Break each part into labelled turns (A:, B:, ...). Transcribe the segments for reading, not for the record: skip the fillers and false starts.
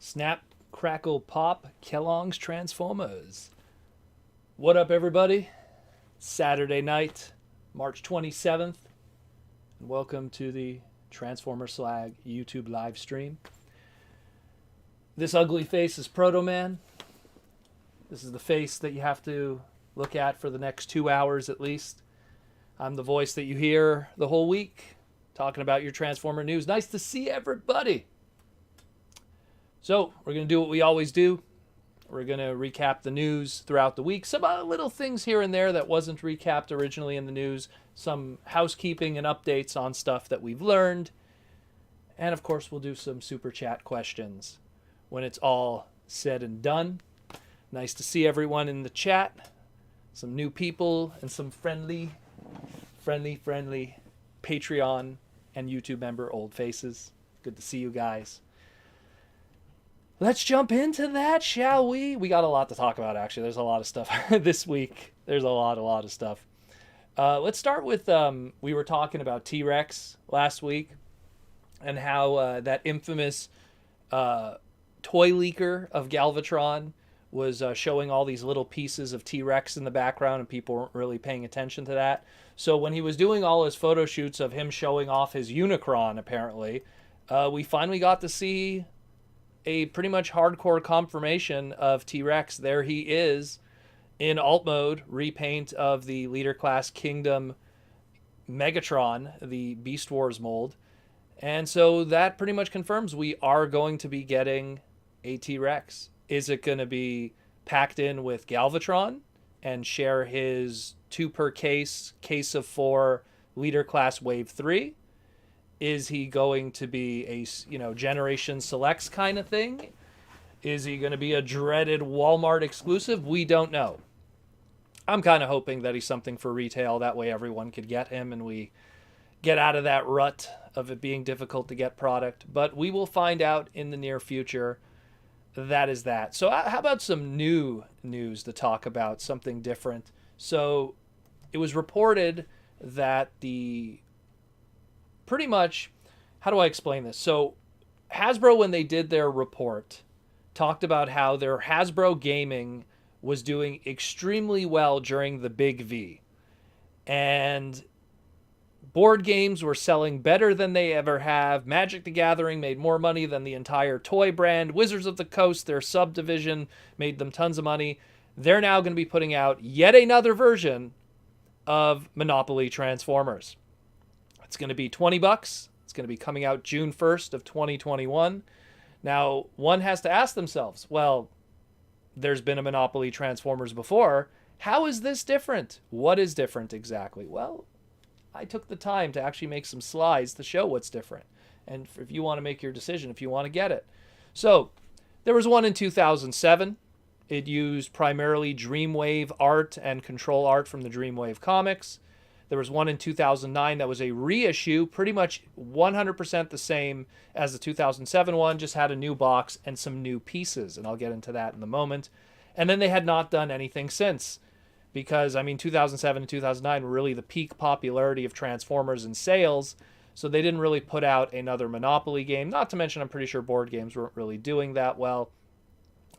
A: Snap, crackle, pop, Kellogg's Transformers. What up, everybody? Saturday night, March 27th, and welcome to the Transformer Slag YouTube live stream. This ugly face is Proto Man. This is the face that you have to look at for the next 2 hours at least. I'm the voice that you hear the whole week, talking about your Transformer news. Nice to see everybody. So, we're going to do what we always do. We're going to recap the news throughout the week. Some little things here and there that wasn't recapped originally in the news. Some housekeeping and updates on stuff that we've learned. And, of course, we'll do some super chat questions when it's all said and done. Nice to see everyone in the chat. Some new people and some friendly Patreon and YouTube member old faces. Good to see you guys. Let's jump into that, shall we? We got a lot to talk about, actually. There's a lot of stuff this week. There's a lot of stuff. Let's start with, we were talking about T-Rex last week and how that infamous toy leaker of Galvatron was showing all these little pieces of T-Rex in the background, and people weren't really paying attention to that. So when he was doing all his photo shoots of him showing off his Unicron, apparently, we finally got to see a pretty much hardcore confirmation of T-Rex. There he is in alt mode, repaint of the Leader Class Kingdom Megatron, the Beast Wars mold. And so that pretty much confirms we are going to be getting a T-Rex. Is it going to be packed in with Galvatron and share his 2 per case of 4 Leader Class Wave 3? Is he going to be a, Generation Selects kind of thing? Is he going to be a dreaded Walmart exclusive? We don't know. I'm kind of hoping that he's something for retail. That way everyone could get him and we get out of that rut of it being difficult to get product. But we will find out in the near future. That is that. So how about some new news to talk about, something different? So it was reported that pretty much, how do I explain this? So Hasbro, when they did their report, talked about how their Hasbro Gaming was doing extremely well during the Big V. And board games were selling better than they ever have. Magic the Gathering made more money than the entire toy brand. Wizards of the Coast, their subdivision, made them tons of money. They're now going to be putting out yet another version of Monopoly Transformers. It's going to be $20. It's going to be coming out June 1st of 2021. Now, one has to ask themselves, well, there's been a Monopoly Transformers before. How is this different? What is different exactly? Well, I took the time to actually make some slides to show what's different. And if you want to make your decision, if you want to get it. So, there was one in 2007. It used primarily Dreamwave art and control art from the Dreamwave comics. There was one in 2009 that was a reissue, pretty much 100% the same as the 2007 one, just had a new box and some new pieces, and I'll get into that in a moment. And then they had not done anything since, because, 2007 and 2009 were really the peak popularity of Transformers in sales, so they didn't really put out another Monopoly game. Not to mention, I'm pretty sure board games weren't really doing that well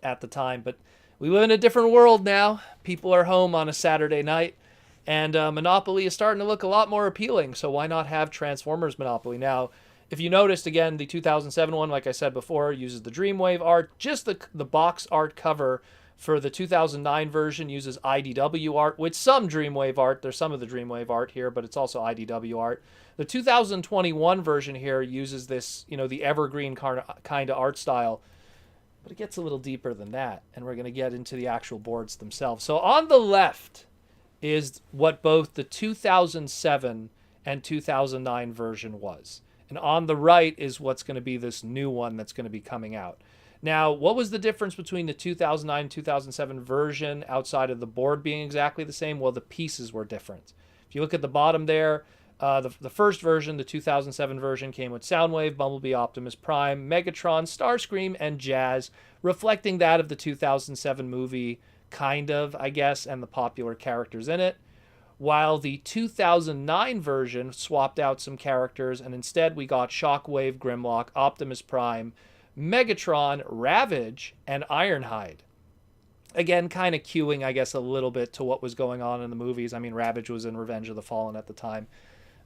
A: at the time, but we live in a different world now. People are home on a Saturday night. And Monopoly is starting to look a lot more appealing, so why not have Transformers Monopoly? Now, if you noticed, again, the 2007 one, like I said before, uses the Dreamwave art. Just the box art cover for the 2009 version uses IDW art, with some Dreamwave art. There's some of the Dreamwave art here, but it's also IDW art. The 2021 version here uses this, the evergreen kind of art style, but it gets a little deeper than that, and we're going to get into the actual boards themselves. So on the left is what both the 2007 and 2009 version was. And on the right is what's going to be this new one that's going to be coming out. Now, what was the difference between the 2009 and 2007 version outside of the board being exactly the same? Well, the pieces were different. If you look at the bottom there, the first version, the 2007 version, came with Soundwave, Bumblebee, Optimus Prime, Megatron, Starscream, and Jazz, reflecting that of the 2007 movie, kind of, I guess, and the popular characters in it. While the 2009 version swapped out some characters, and instead we got Shockwave, Grimlock, Optimus Prime, Megatron, Ravage, and Ironhide. Again, kind of cueing, I guess, a little bit to what was going on in the movies. I mean, Ravage was in Revenge of the Fallen at the time.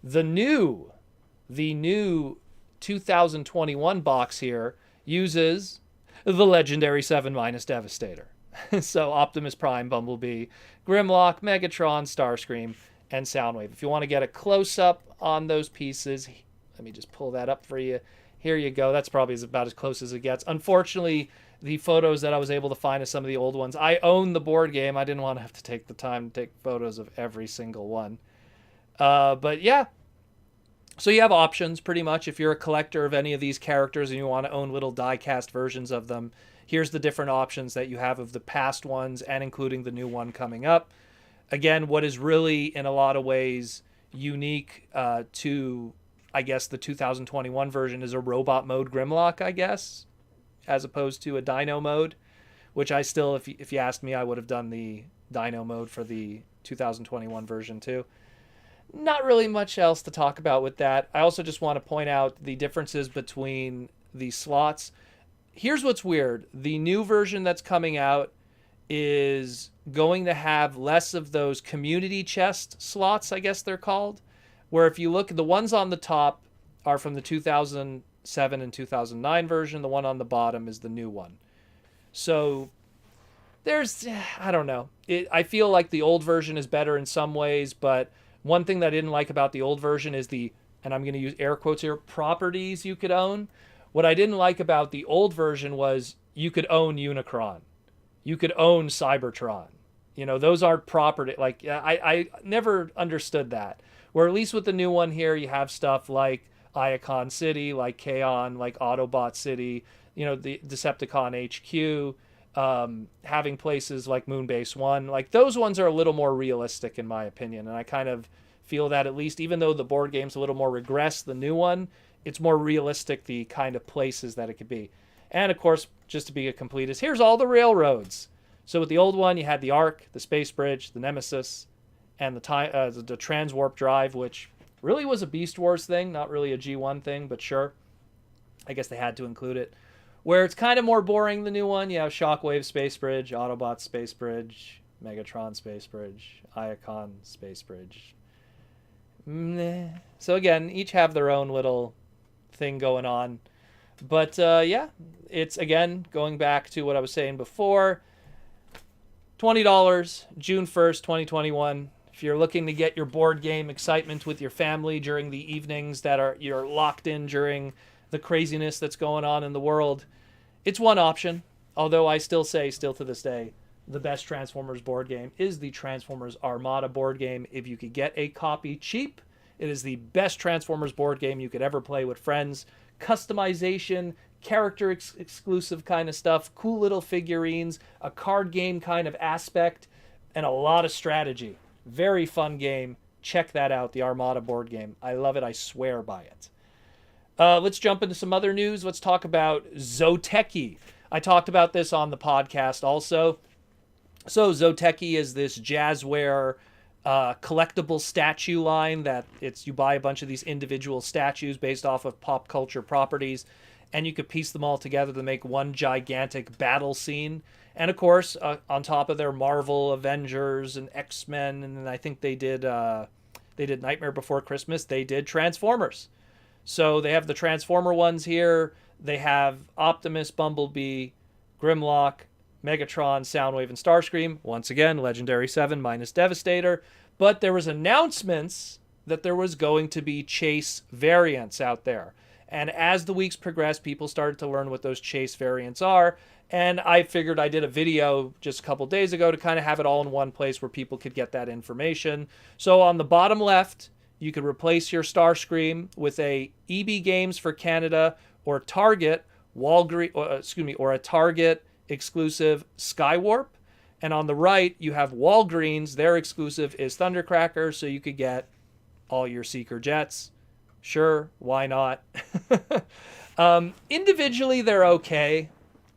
A: The new 2021 box here uses the legendary 7- Devastator. So Optimus Prime, Bumblebee, Grimlock, Megatron, Starscream, and Soundwave. If you want to get a close-up on those pieces, let me just pull that up for you. Here you go. That's probably about as close as it gets. Unfortunately, the photos that I was able to find of some of the old ones, I own the board game. I didn't want to have to take the time to take photos of every single one. But yeah. So you have options pretty much if you're a collector of any of these characters and you want to own little die-cast versions of them. Here's the different options that you have of the past ones and including the new one coming up. Again, what is really in a lot of ways unique to, I guess, the 2021 version is a robot mode Grimlock, I guess, as opposed to a Dino mode, which I still, if you asked me, I would have done the Dino mode for the 2021 version too. Not really much else to talk about with that. I also just want to point out the differences between the slots. Here's what's weird. The new version that's coming out is going to have less of those community chest slots, I guess they're called, where if you look, the ones on the top are from the 2007 and 2009 version. The one on the bottom is the new one. So there's, I don't know. I feel like the old version is better in some ways, but one thing that I didn't like about the old version is the, and I'm going to use air quotes here, properties you could own. What I didn't like about the old version was you could own Unicron. You could own Cybertron. You know, those are property. Like, I never understood that. Where at least with the new one here, you have stuff like Iacon City, like Kaon, like Autobot City, you know, the Decepticon HQ, having places like Moonbase 1. Like, those ones are a little more realistic, in my opinion. And I kind of feel that, at least, even though the board game's a little more regressed, the new one, it's more realistic, the kind of places that it could be. And, of course, just to be a completist, here's all the railroads. So with the old one, you had the Ark, the Space Bridge, the Nemesis, and the Transwarp Drive, which really was a Beast Wars thing, not really a G1 thing, but sure. I guess they had to include it. Where it's kind of more boring, the new one, you have Shockwave Space Bridge, Autobot Space Bridge, Megatron Space Bridge, Iacon Space Bridge. So again, each have their own little thing going on. But yeah, it's, again, going back to what I was saying before, $20, June 1st, 2021. If you're looking to get your board game excitement with your family during the evenings that you're locked in during the craziness that's going on in the world, it's one option. Although I still say, still to this day, the best Transformers board game is the Transformers Armada board game. If you could get a copy cheap, it is the best Transformers board game you could ever play with friends. Customization, character exclusive kind of stuff, cool little figurines, a card game kind of aspect, and a lot of strategy. Very fun game. Check that out, the Armada board game. I love it. I swear by it. Let's jump into some other news. Let's talk about Zoteki. I talked about this on the podcast also. So Zoteki is this jazzware collectible statue line that you buy a bunch of these individual statues based off of pop culture properties, and you could piece them all together to make one gigantic battle scene. And of course, on top of their Marvel, Avengers, and X-Men, and I think they did Nightmare Before Christmas, they did Transformers. So they have the Transformer ones here. They have Optimus, Bumblebee, Grimlock, Megatron, Soundwave, and Starscream. Once again, Legendary 7 minus Devastator. But there was announcements that there was going to be Chase variants out there. And as the weeks progressed, people started to learn what those Chase variants are. And I figured I did a video just a couple days ago to kind of have it all in one place where people could get that information. So on the bottom left, you could replace your Starscream with a EB Games for Canada or Target or a Target exclusive Skywarp. And on the right, you have Walgreens. Their exclusive is Thundercracker, so you could get all your Seeker Jets. Sure, why not? Individually, they're okay.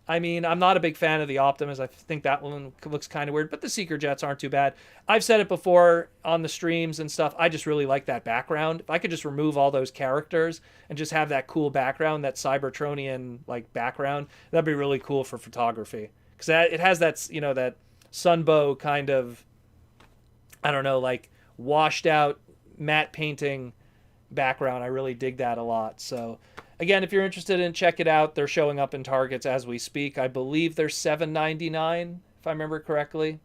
A: I mean, I'm not a big fan of the Optimus. I think that one looks kind of weird, but the Seeker Jets aren't too bad. I've said it before on the streams and stuff. I just really like that background. If I could just remove all those characters and just have that cool background, that Cybertronian like background, that'd be really cool for photography. Because it has that, that Sunbow kind of, I don't know, like washed out matte painting background. I really dig that a lot. So again, if you're interested in, check it out. They're showing up in Targets as we speak. I believe they're $7.99 if I remember correctly.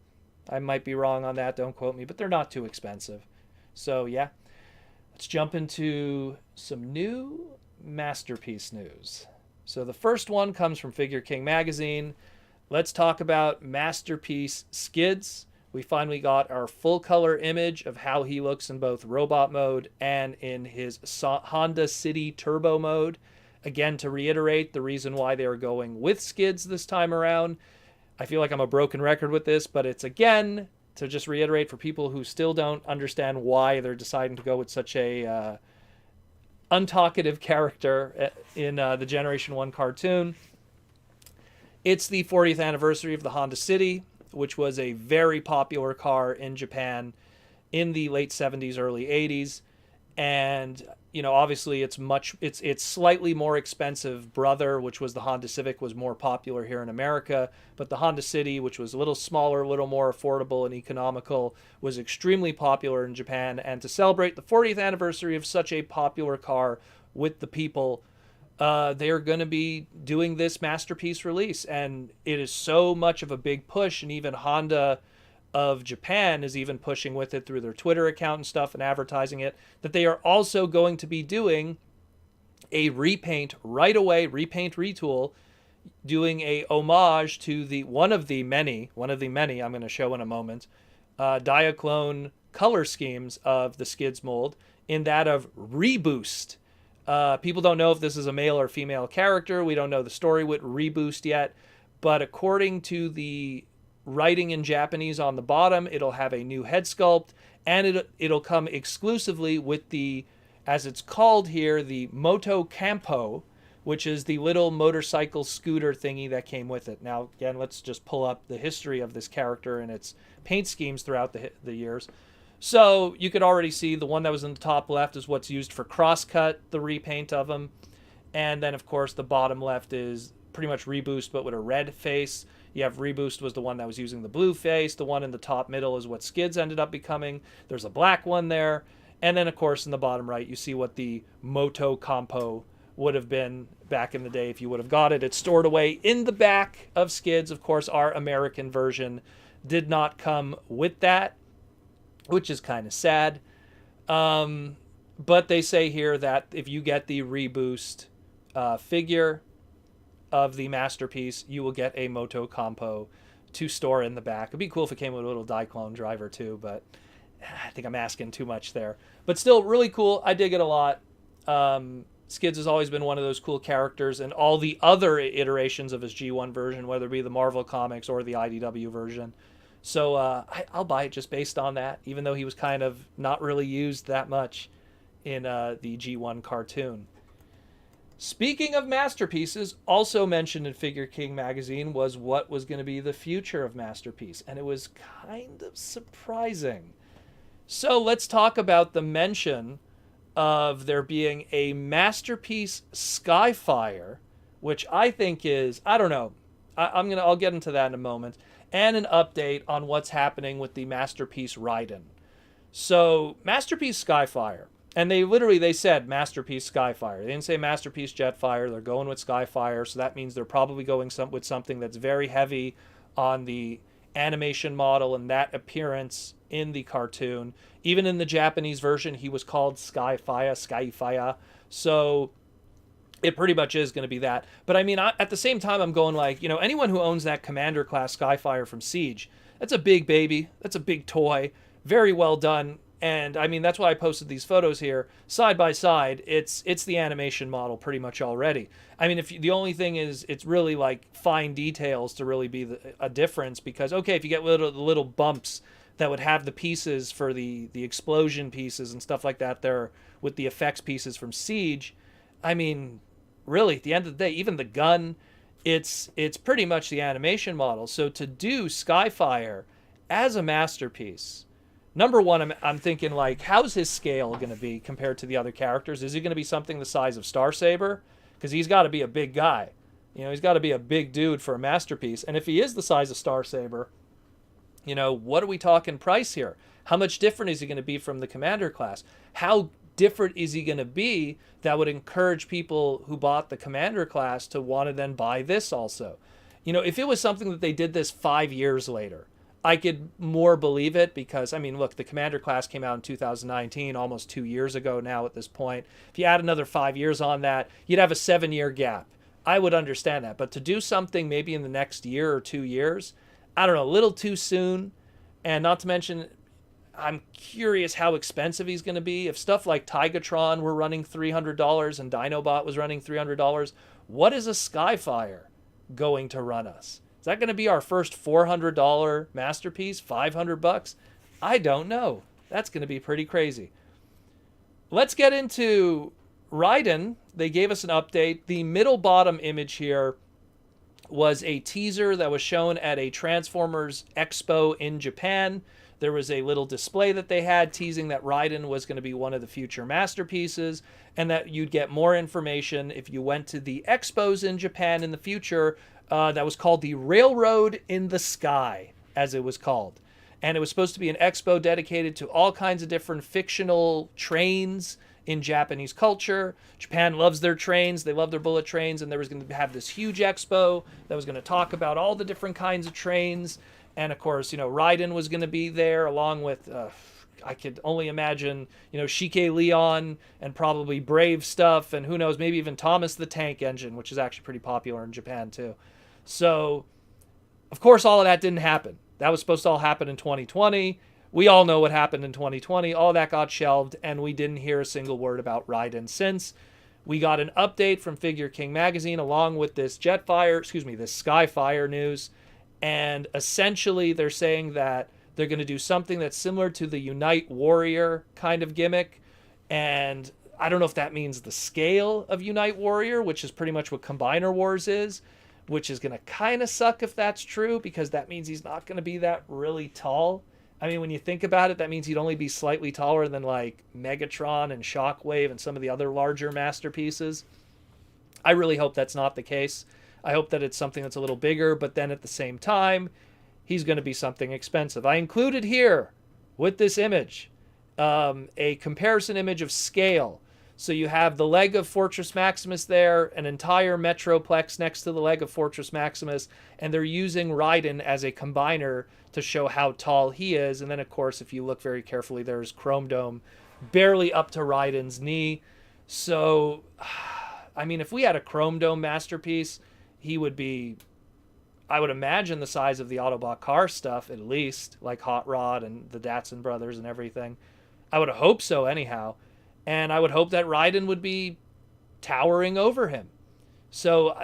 A: I might be wrong on that, don't quote me, but they're not too expensive. So yeah, let's jump into some new Masterpiece news. So the first one comes from Figure King magazine. Let's talk about Masterpiece Skids. We finally got our full color image of how he looks in both robot mode and in his Honda City Turbo mode. Again, to reiterate the reason why they are going with Skids this time around. I feel like I'm a broken record with this, but it's again to just reiterate for people who still don't understand why they're deciding to go with such a untalkative character in the Generation 1 cartoon. It's the 40th anniversary of the Honda City, which was a very popular car in Japan in the late 70s, early 80s. And, obviously it's slightly more expensive brother, which was the Honda Civic, was more popular here in America. But the Honda City, which was a little smaller, a little more affordable and economical, was extremely popular in Japan. And to celebrate the 40th anniversary of such a popular car with the people, they're going to be doing this Masterpiece release, and it is so much of a big push, and even Honda of Japan is even pushing with it through their Twitter account and stuff and advertising it, that they are also going to be doing a repaint right away, repaint retool, doing a homage to the one of the many I'm going to show in a moment, Diaclone color schemes of the Skids mold, in that of Reboost. People don't know if this is a male or female character. We don't know the story with Reboost yet. But according to the writing in Japanese on the bottom, it'll have a new head sculpt. And it'll come exclusively with the, as it's called here, the Moto Campo, which is the little motorcycle scooter thingy that came with it. Now, again, let's just pull up the history of this character and its paint schemes throughout the years. So you could already see the one that was in the top left is what's used for Crosscut, the repaint of him. And then, of course, the bottom left is pretty much Reboost, but with a red face. You have Reboost was the one that was using the blue face. The one in the top middle is what Skids ended up becoming. There's a black one there. And then, of course, in the bottom right, you see what the Moto Campo would have been back in the day if you would have got it. It's stored away in the back of Skids. Of course, our American version did not come with that, which is kind of sad. But they say here that if you get the Reboost figure of the Masterpiece, you will get a Moto Campo to store in the back. It'd be cool if it came with a little Diaclone driver too, but I think I'm asking too much there. But still, really cool. I dig it a lot. Skids has always been one of those cool characters, and all the other iterations of his G1 version, whether it be the Marvel Comics or the IDW version. So I'll buy it just based on that, even though he was kind of not really used that much in the G1 cartoon. Speaking of masterpieces, also mentioned in Figure King magazine was what was going to be the future of Masterpiece, and it was kind of surprising. So let's talk about the mention of there being a Masterpiece Skyfire, which I think is, I don't know, I'll get into that in a moment, and an update on what's happening with the Masterpiece Raiden. So Masterpiece Skyfire, and they said Masterpiece Skyfire. They didn't say Masterpiece Jetfire. They're going with Skyfire, so that means they're probably going with something that's very heavy on the animation model and that appearance in the cartoon. Even in the Japanese version, he was called Skyfire. So it pretty much is going to be that. But I mean, at the same time, I'm going like, anyone who owns that Commander class Skyfire from Siege, that's a big baby. That's a big toy. Very well done. And I mean, that's why I posted these photos here side by side. It's the animation model pretty much already. I mean, if the only thing is, it's really like fine details to really be a difference, because okay, if you get little bumps that would have the pieces for the explosion pieces and stuff like that there with the effects pieces from Siege, I mean, really, at the end of the day, even the gun, it's pretty much the animation model. So to do Skyfire as a masterpiece, number one, I'm thinking like, how's his scale going to be compared to the other characters? Is he going to be something the size of Starsaber? Because he's got to be a big guy. He's got to be a big dude for a masterpiece. And if he is the size of Starsaber, what are we talking price here? How much different is he going to be from the Commander class? How different is he going to be that would encourage people who bought the Commander class to want to then buy this also? If it was something that they did this 5 years later, I could more believe it, because, look, the Commander class came out in 2019, almost 2 years ago now at this point. If you add another 5 years on that, you'd have a 7-year gap. I would understand that. But to do something maybe in the next year or 2 years, I don't know, a little too soon. And not to mention, I'm curious how expensive he's going to be. If stuff like Tigatron were running $300 and Dinobot was running $300, what is a Skyfire going to run us? Is that going to be our first $400 masterpiece? $500? I don't know. That's going to be pretty crazy. Let's get into Raiden. They gave us an update. The middle bottom image here was a teaser that was shown at a Transformers Expo in Japan. There was a little display that they had teasing that Raiden was going to be one of the future masterpieces, and that you'd get more information if you went to the expos in Japan in the future. That was called the Railroad in the Sky, as it was called. And it was supposed to be an expo dedicated to all kinds of different fictional trains in Japanese culture. Japan loves their trains. They love their bullet trains. And there was going to have this huge expo that was going to talk about all the different kinds of trains. And of course, Raiden was going to be there along with, I could only imagine, Shike Leon and probably Brave stuff. And who knows, maybe even Thomas the Tank Engine, which is actually pretty popular in Japan too. So, of course, all of that didn't happen. That was supposed to all happen in 2020. We all know what happened in 2020. All that got shelved, and we didn't hear a single word about Raiden since. We got an update from Figure King magazine along with this this Skyfire news. And essentially, they're saying that they're going to do something that's similar to the Unite Warrior kind of gimmick. And I don't know if that means the scale of Unite Warrior, which is pretty much what Combiner Wars is, which is going to kind of suck if that's true, because that means he's not going to be that really tall. When you think about it, that means he'd only be slightly taller than like Megatron and Shockwave and some of the other larger masterpieces. I really hope that's not the case. I hope that it's something that's a little bigger, but then at the same time, he's going to be something expensive. I included here with this image a comparison image of scale. So you have the leg of Fortress Maximus there, an entire Metroplex next to the leg of Fortress Maximus, and they're using Raiden as a combiner to show how tall he is. And then, of course, if you look very carefully, there's Chrome Dome barely up to Raiden's knee. So, if we had a Chrome Dome masterpiece, he would be, I would imagine, the size of the Autobot car stuff, at least, like Hot Rod and the Datsun brothers and everything. I would hope so anyhow. And I would hope that Raiden would be towering over him. So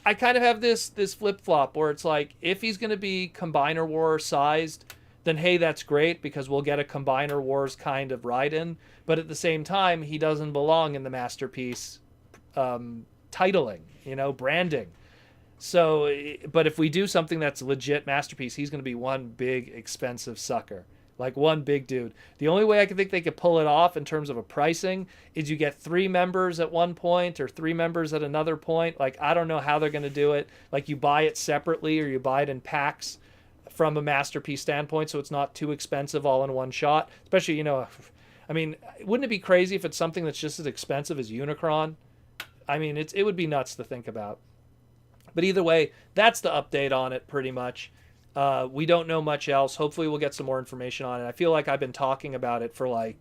A: I kind of have this flip-flop where it's like, if he's going to be Combiner War sized, then hey, that's great, because we'll get a Combiner Wars kind of Raiden. But at the same time, he doesn't belong in the masterpiece titling, branding. So, but if we do something that's legit masterpiece, he's going to be one big expensive sucker. Like one big dude. The only way I can think they could pull it off in terms of a pricing is you get 3 members at one point or 3 members at another point. Like, I don't know how they're going to do it. Like, you buy it separately or you buy it in packs from a masterpiece standpoint, so it's not too expensive all in one shot. Especially, wouldn't it be crazy if it's something that's just as expensive as Unicron? It would be nuts to think about. But either way, that's the update on it pretty much. We don't know much else. Hopefully we'll get some more information on it. I feel like I've been talking about it for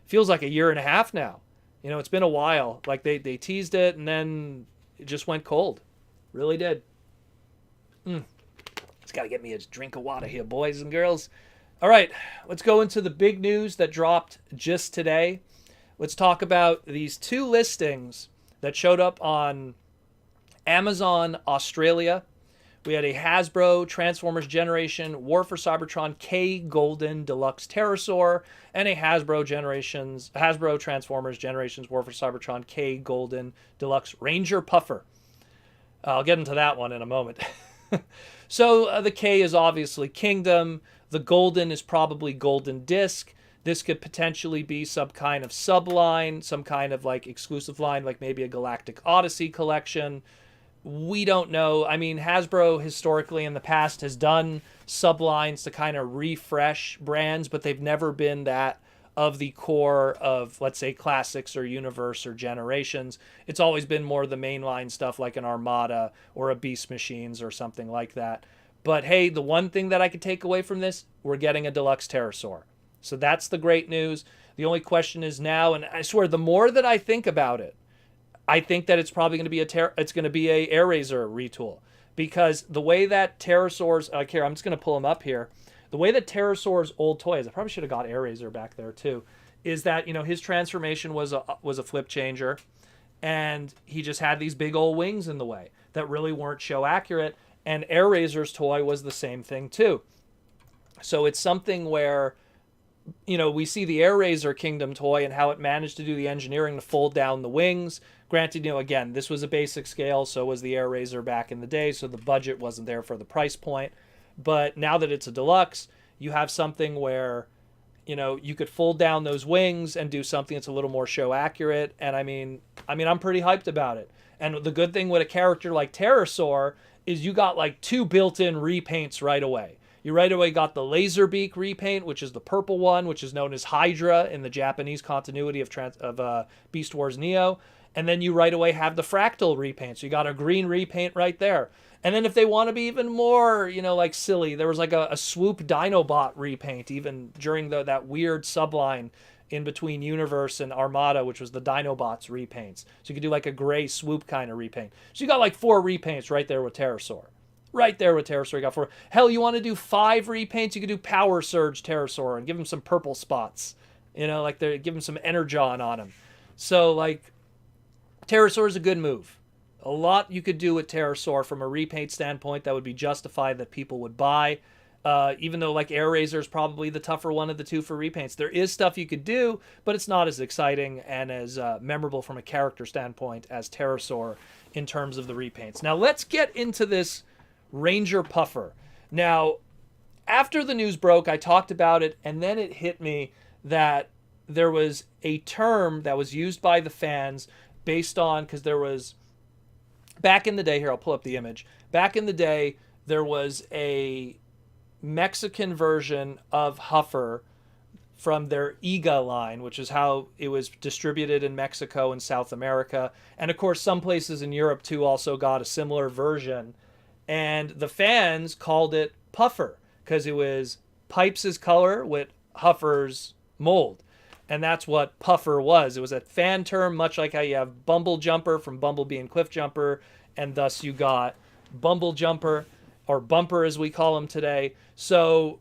A: feels like a year and a half now. It's been a while. Like they teased it and then it just went cold. Really did. Just got to get me a drink of water here, boys and girls. All right, let's go into the big news that dropped just today. Let's talk about these 2 listings that showed up on Amazon Australia. We had a Hasbro Transformers Generation War for Cybertron K Golden Deluxe Terrorsaur and a Hasbro Transformers Generations War for Cybertron K Golden Deluxe Ranger Puffer. I'll get into that one in a moment. So the K is obviously Kingdom. The golden is probably Golden Disc. This could potentially be some kind of subline, some kind of like exclusive line, like maybe a Galactic Odyssey collection. We don't know. I mean, Hasbro historically in the past has done sublines to kind of refresh brands, but they've never been that of the core of, let's say, classics or universe or generations. It's always been more the mainline stuff like an Armada or a Beast Machines or something like that. But hey, the one thing that I could take away from this, we're getting a deluxe Terrorsaur. So that's the great news. The only question is now, and I swear, the more that I think about it, I think that it's probably going to be it's going to be a Airazor retool, because the way that Terrorsaur's here, I'm just going to pull him up here. The way that Terrorsaur's old toys, I probably should have got Airazor back there too, is that his transformation was a flip changer, and he just had these big old wings in the way that really weren't show accurate. And Airazor's toy was the same thing too. So it's something where we see the Airazor Kingdom toy and how it managed to do the engineering to fold down the wings. Granted, again, this was a basic scale, so was the Airazor back in the day, so the budget wasn't there for the price point. But now that it's a deluxe, you have something where, you could fold down those wings and do something that's a little more show accurate. And I mean, I'm pretty hyped about it. And the good thing with a character like Terrorsaur is you got like 2 built-in repaints right away. You right away got the Laserbeak repaint, which is the purple one, which is known as Hydra in the Japanese continuity of Beast Wars Neo. And then you right away have the Fractal repaint. So you got a green repaint right there. And then if they want to be even more, like silly, there was like a Swoop Dinobot repaint even during that weird subline in between Universe and Armada, which was the Dinobots repaints. So you could do like a gray Swoop kind of repaint. So you got like 4 repaints right there with Terrorsaur. Right there with Terrorsaur, you got 4. Hell, you want to do 5 repaints? You could do Power Surge Terrorsaur and give him some purple spots. Like they give him some Energon on him. So like, Terrorsaur is a good move. A lot you could do with Terrorsaur from a repaint standpoint that would be justified, that people would buy. Even though like Airazor is probably the tougher one of the two for repaints. There is stuff you could do, but it's not as exciting and as memorable from a character standpoint as Terrorsaur in terms of the repaints. Now let's get into this Ranger Puffer. Now, after the news broke, I talked about it, and then it hit me that there was a term that was used by the fans based on, because there was, back in the day, here, I'll pull up the image. Back in the day, there was a Mexican version of Huffer from their IGA line, which is how it was distributed in Mexico and South America. And of course, some places in Europe too also got a similar version. And the fans called it Puffer because it was Pipes' color with Huffer's mold. And that's what Puffer was. It was a fan term, much like how you have Bumble Jumper from Bumblebee and Cliff Jumper, and thus you got Bumble Jumper, or Bumper as we call him today. So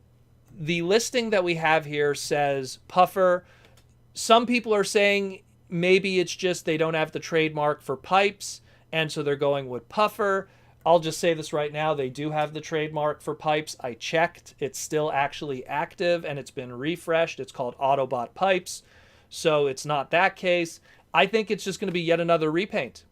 A: the listing that we have here says Puffer. Some people are saying maybe it's just they don't have the trademark for Pipes, and so they're going with Puffer. I'll just say this right now. They do have the trademark for Pipes. I checked. It's still actually active, and it's been refreshed. It's called Autobot Pipes. So it's not that case. I think it's just going to be yet another repaint.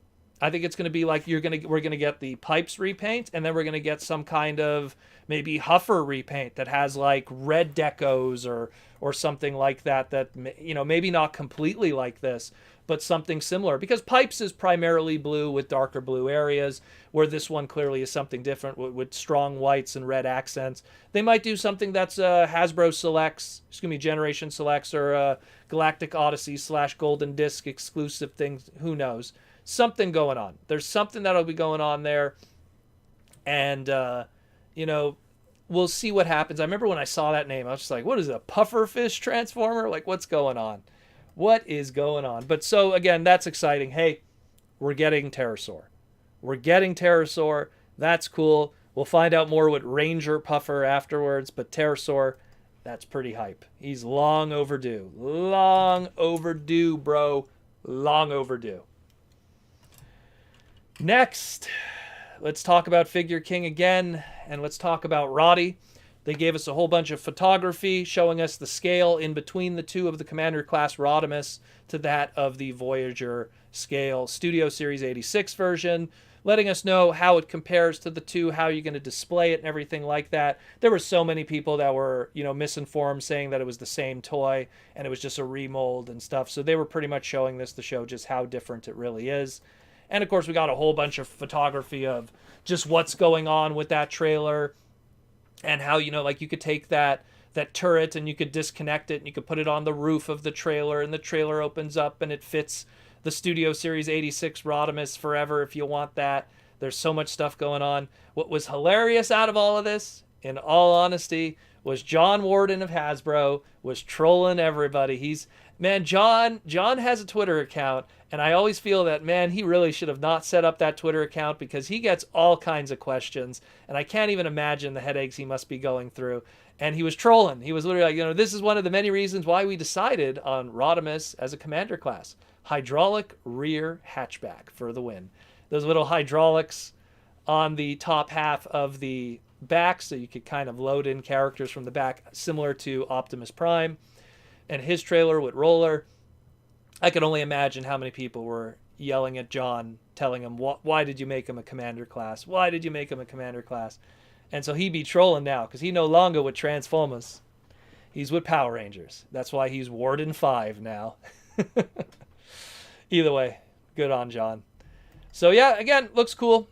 A: I think it's going to be like we're going to get the Pipes repaint, and then we're going to get some kind of maybe Huffer repaint that has like red decos or something like that maybe not completely like this, but something similar, because Pipes is primarily blue with darker blue areas, where this one clearly is something different with strong whites and red accents. They might do something that's Hasbro Selects, Generation Selects, or Galactic Odyssey / Golden Disc exclusive things. Who knows? Something going on. There's something that'll be going on there. And, we'll see what happens. I remember when I saw that name, I was just like, what is it, a pufferfish transformer? Like, what's going on? What is going on? But so, again, that's exciting. Hey, we're getting Terrorsaur. We're getting Terrorsaur. That's cool. We'll find out more with Ranger Puffer afterwards. But Terrorsaur, that's pretty hype. He's long overdue. Long overdue, bro. Long overdue. Next, let's talk about Figure King again. And let's talk about Roddy. They gave us a whole bunch of photography showing us the scale in between the two of the Commander class Rodimus to that of the Voyager scale Studio Series 86 version, letting us know how it compares to the two, how you're going to display it and everything like that. There were so many people that were, misinformed, saying that it was the same toy and it was just a remold and stuff. So they were pretty much showing this to show just how different it really is. And of course, we got a whole bunch of photography of just what's going on with that trailer and how, you could take that turret and you could disconnect it and you could put it on the roof of the trailer and the trailer opens up and it fits the Studio Series 86 Rodimus forever if you want that. There's so much stuff going on. What was hilarious out of all of this, in all honesty, was John Warden of Hasbro was trolling everybody. John has a Twitter account, and I always feel that, man, he really should have not set up that Twitter account because he gets all kinds of questions, and I can't even imagine the headaches he must be going through. And he was trolling. He was literally like, this is one of the many reasons why we decided on Rodimus as a commander class. Hydraulic rear hatchback for the win. Those little hydraulics on the top half of the back, so you could kind of load in characters from the back, similar to Optimus Prime and his trailer with roller. I can only imagine how many people were yelling at John, telling him, why did you make him a commander class? Why did you make him a commander class? And so he be trolling now, because he no longer with Transformers. He's with Power Rangers. That's why he's Warden 5 now. Either way, good on John. So yeah, again, looks cool.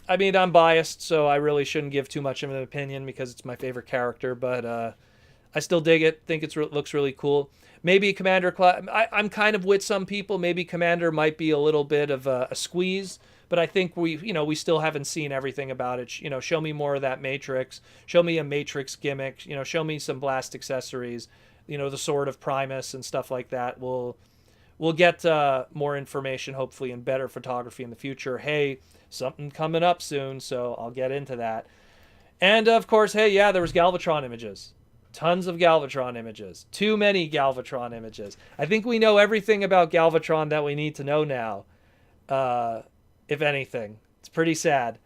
A: I mean, I'm biased, so I really shouldn't give too much of an opinion because it's my favorite character, but I still dig it. Think it looks really cool. Maybe Commander class. I'm kind of with some people. Maybe Commander might be a little bit of a squeeze, but I think we still haven't seen everything about it. Show me more of that Matrix. Show me a Matrix gimmick. Show me some blast accessories. The Sword of Primus and stuff like that. We'll get more information, hopefully, and better photography in the future. Hey, something coming up soon, so I'll get into that. And, of course, hey, yeah, there was Galvatron images. Tons of Galvatron images. Too many Galvatron images. I think we know everything about Galvatron that we need to know now, if anything. It's pretty sad.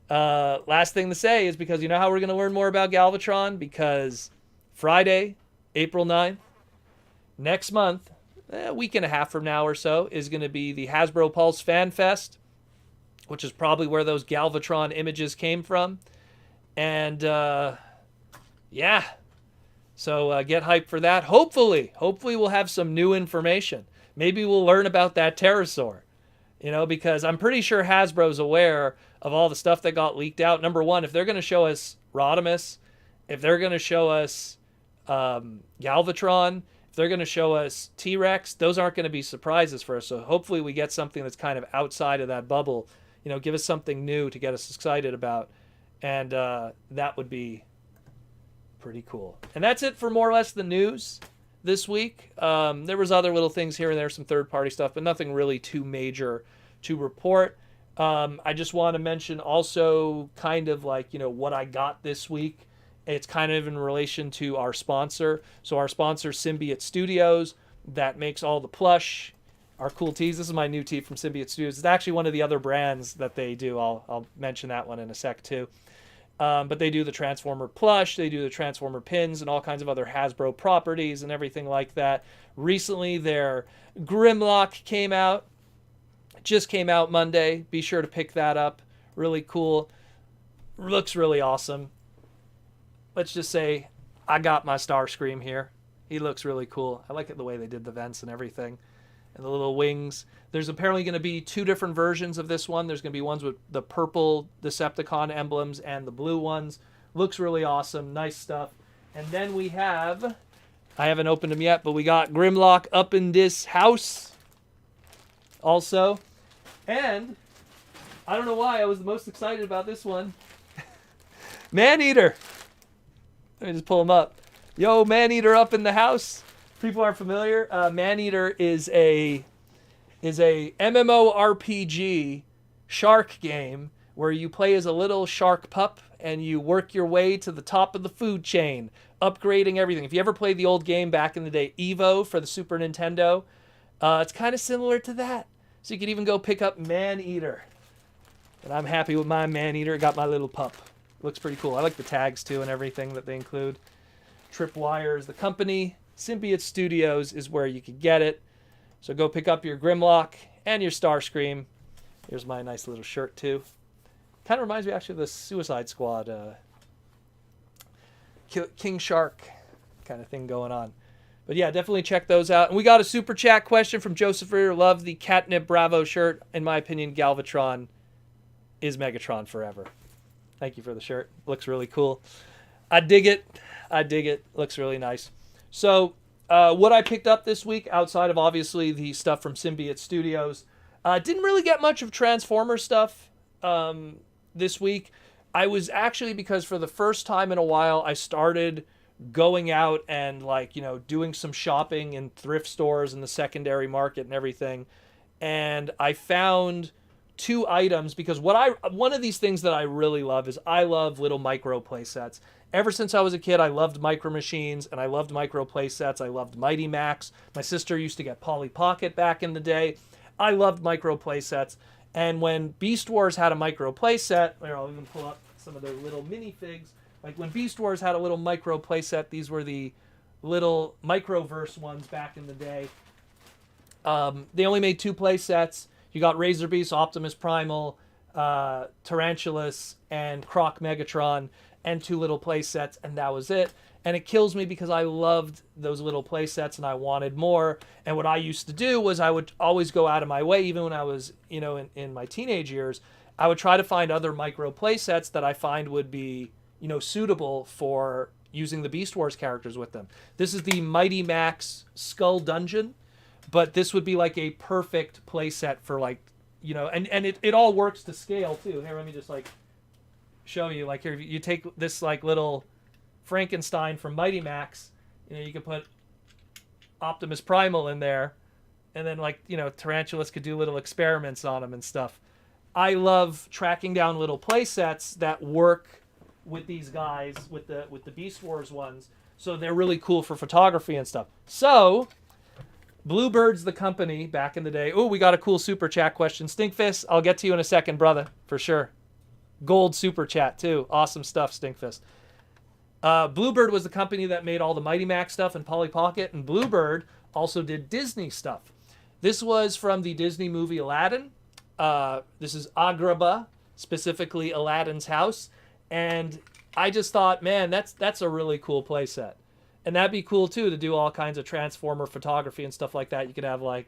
A: Last thing to say is because you know how we're going to learn more about Galvatron? Because Friday, April 9th, next month, a week and a half from now or so, is going to be the Hasbro Pulse Fan Fest, which is probably where those Galvatron images came from. And, yeah. So get hyped for that. Hopefully we'll have some new information. Maybe we'll learn about that Terrorsaur. Because I'm pretty sure Hasbro's aware of all the stuff that got leaked out. Number one, if they're going to show us Rodimus, if they're going to show us Galvatron, if they're going to show us T-Rex, those aren't going to be surprises for us. So hopefully we get something that's kind of outside of that bubble. Give us something new to get us excited about. And that would be pretty cool. And that's it for more or less the news this week. There was other little things here and there, some third-party stuff, but nothing really too major to report. I just want to mention also kind of like, what I got this week. It's kind of in relation to our sponsor. So our sponsor, Symbiote Studios, that makes all the plush, our cool tees. This is my new tee from Symbiote Studios. It's actually one of the other brands that they do. I'll mention that one in a sec too. But they do the Transformer plush, they do the Transformer pins, and all kinds of other Hasbro properties and everything like that. Recently, their Grimlock came out. It just came out Monday. Be sure to pick that up. Really cool. Looks really awesome. Let's just say I got my Starscream here. He looks really cool. I like it the way they did the vents and everything. And the little wings. There's apparently going to be two different versions of this one. There's going to be ones with the purple Decepticon emblems and the blue ones. Looks really awesome. Nice stuff. And then we have, I haven't opened them yet, but we got Grimlock up in this house also. And I don't know why I was the most excited about this one. Maneater. Let me just pull him up. Yo, Maneater up in the house. People aren't familiar. Maneater is a MMORPG shark game where you play as a little shark pup and you work your way to the top of the food chain, upgrading everything. If you ever played the old game back in the day, Evo for the Super Nintendo, it's kind of similar to that. So you could even go pick up Maneater. And I'm happy with my Maneater. Got my little pup. Looks pretty cool. I like the tags too and everything that they include. Tripwire is the company. Symbiote Studios is where you could get it. So go pick up your Grimlock and your Starscream. Here's my nice little shirt too. Kind of reminds me actually of the Suicide Squad King Shark kind of thing going on. But yeah, definitely check those out. And we got a super chat question from Joseph Rear. Love the Catnip Bravo shirt. In my opinion, Galvatron is Megatron forever. Thank you for the shirt. Looks really cool. I dig it. I dig it. Looks really nice. So what I picked up this week, outside of obviously the stuff from Symbiote Studios, didn't really get much of Transformer stuff this week. I was actually, because for the first time in a while, I started going out and doing some shopping in thrift stores in the secondary market and everything. And I found 2 items, because one of these things that I really love is I love little micro play sets. Ever since I was a kid, I loved Micro Machines and I loved micro play sets. I loved Mighty Max. My sister used to get Polly Pocket back in the day. I loved micro play sets. And when Beast Wars had a micro play set, I'll even pull up some of their little minifigs. Like when Beast Wars had a little micro play set, these were the little Microverse ones back in the day. They only made 2 play sets. You got Razor Beast, Optimus Primal, Tarantulas, and Croc Megatron, and 2 little play sets, and that was it. And it kills me because I loved those little play sets and I wanted more. And what I used to do was I would always go out of my way, even when I was, in my teenage years, I would try to find other micro play sets that I find would be, suitable for using the Beast Wars characters with them. This is the Mighty Max Skull Dungeon, but this would be like a perfect play set for and it all works to scale too. Here, let me just show you. Here, you take this little Frankenstein from Mighty Max, you can put Optimus Primal in there, and then Tarantulas could do little experiments on him and stuff. I love tracking down little play sets that work with these guys, with the Beast Wars ones, so they're really cool for photography and stuff. So Bluebird's the company back in the day. Oh, we got a cool super chat question. Stinkfist, I'll get to you in a second, brother, for sure. Gold super chat too. Awesome stuff, Stinkfist. Bluebird was the company that made all the Mighty Max stuff and Polly Pocket, and Bluebird also did Disney stuff. This was from the Disney movie Aladdin. This is Agrabah, specifically Aladdin's house, and I just thought, man, that's a really cool play set. And that'd be cool too, to do all kinds of Transformer photography and stuff like that. You could have I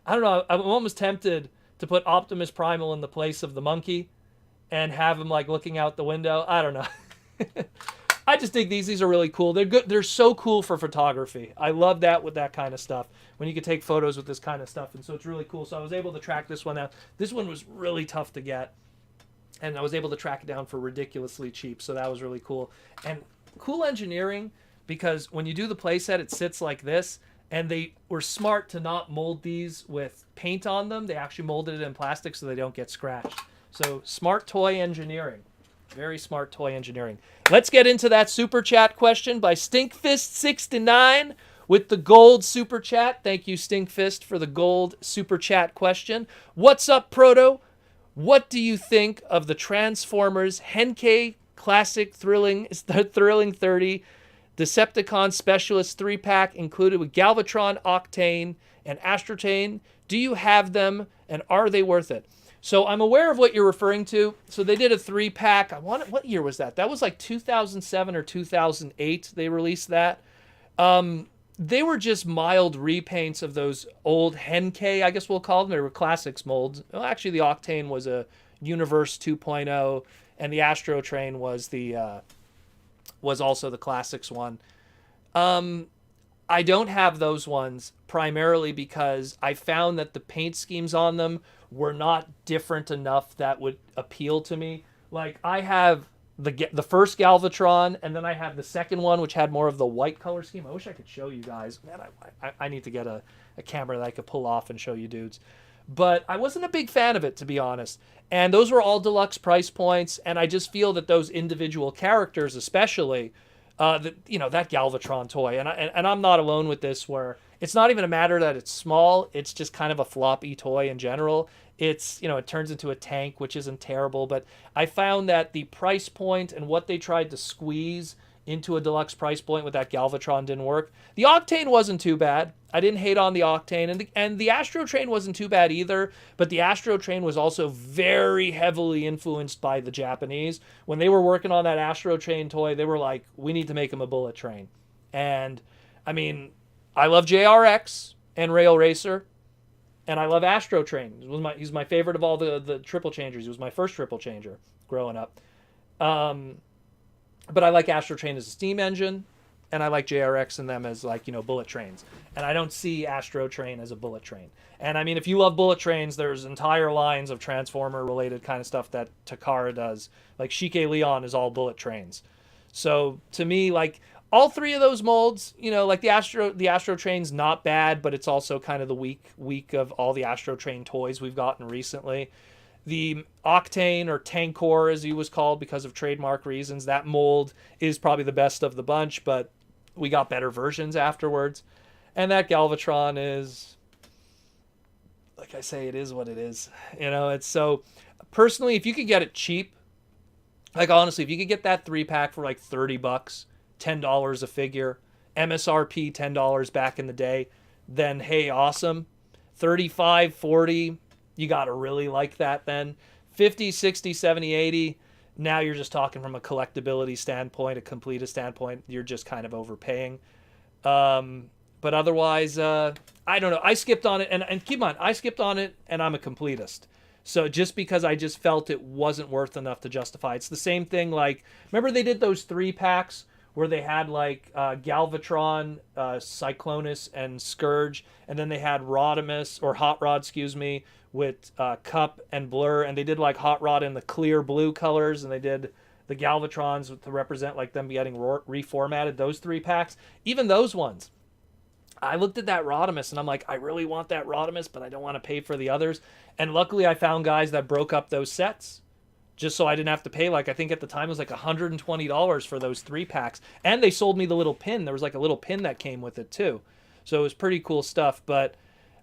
A: don't know, I'm almost tempted to put Optimus Primal in the place of the monkey and have him looking out the window. I don't know. I just think these are really cool. They're good. They're so cool for photography. I love that with that kind of stuff, when you can take photos with this kind of stuff. And so it's really cool. So I was able to track this one out. This one was really tough to get, and I was able to track it down for ridiculously cheap. So that was really cool. And cool engineering, because when you do the playset, it sits like this, and they were smart to not mold these with paint on them. They actually molded it in plastic so they don't get scratched. So smart toy engineering. Very smart toy engineering. Let's get into that super chat question by Stinkfist69 with the gold super chat. Thank you, Stinkfist, for the gold super chat question. What's up, Proto? What do you think of the Transformers Henkei Classic Thrilling 30 Decepticon Specialist 3-pack included with Galvatron, Octane, and Astrotane? Do you have them, and are they worth it? So I'm aware of what you're referring to. So they did a 3-pack. What year was that? That was 2007 or 2008 they released that. They were just mild repaints of those old Henkei, I guess we'll call them. They were classics molds. Well, actually, the Octane was a Universe 2.0, and the Astrotrain was also the classics one. I don't have those ones, primarily because I found that the paint schemes on them were not different enough that would appeal to me. I have the first Galvatron, and then I have the second one, which had more of the white color scheme. I wish I could show you guys. Man, I need to get a camera that I could pull off and show you dudes. But I wasn't a big fan of it, to be honest. And those were all deluxe price points, and I just feel that those individual characters, especially, that Galvatron toy, and I'm not alone with this, where It's not even a matter that it's small. It's just kind of a floppy toy in general. It's, it turns into a tank, which isn't terrible. But I found that the price point and what they tried to squeeze into a deluxe price point with that Galvatron didn't work. The Octane wasn't too bad. I didn't hate on the Octane, and the Astro Train wasn't too bad either, but the Astro Train was also very heavily influenced by the Japanese. When they were working on that Astro Train toy, they were like, we need to make him a bullet train. And I mean, I love JRX and Rail Racer, and I love Astro Train. He's my favorite of all the triple changers. He was my first triple changer growing up. But I like Astro Train as a steam engine, and I like JRX and them as like, bullet trains. And I don't see Astro Train as a bullet train. And I mean, if you love bullet trains, there's entire lines of Transformer related kind of stuff that Takara does. Like Shike Leon is all bullet trains. So to me, like all three of those molds, like the Astro Train's not bad, but it's also kind of the weak of all the Astro Train toys we've gotten recently. The Octane, or Tankor as he was called because of trademark reasons, that mold is probably the best of the bunch, but we got better versions afterwards. And that Galvatron is, like I say, it is what it is. It's so, personally, if you could get it cheap, like honestly, if you could get that 3-pack for like $30, $10 a figure, MSRP $10 back in the day, then hey, awesome. 35, 40, you got to really like that then. 50, 60, 70, 80, now you're just talking from a collectability standpoint, a completist standpoint, you're just kind of overpaying. But otherwise, I don't know. I skipped on it, and keep in mind, I skipped on it, and I'm a completist. So just because I just felt it wasn't worth enough to justify. It's the same thing, like, remember they did those 3-packs where they had like Galvatron, Cyclonus, and Scourge, and then they had Rodimus, or Hot Rod, with Cup and Blur, and they did like Hot Rod in the clear blue colors, and they did the Galvatrons to represent like them getting reformatted, those 3-packs. Even those ones, I looked at that Rodimus, and I'm like, I really want that Rodimus, but I don't want to pay for the others. And luckily I found guys that broke up those sets, just so I didn't have to pay, like, I think at the time it was like $120 for those 3-packs. And they sold me the little pin. There was like a little pin that came with it too. So it was pretty cool stuff. But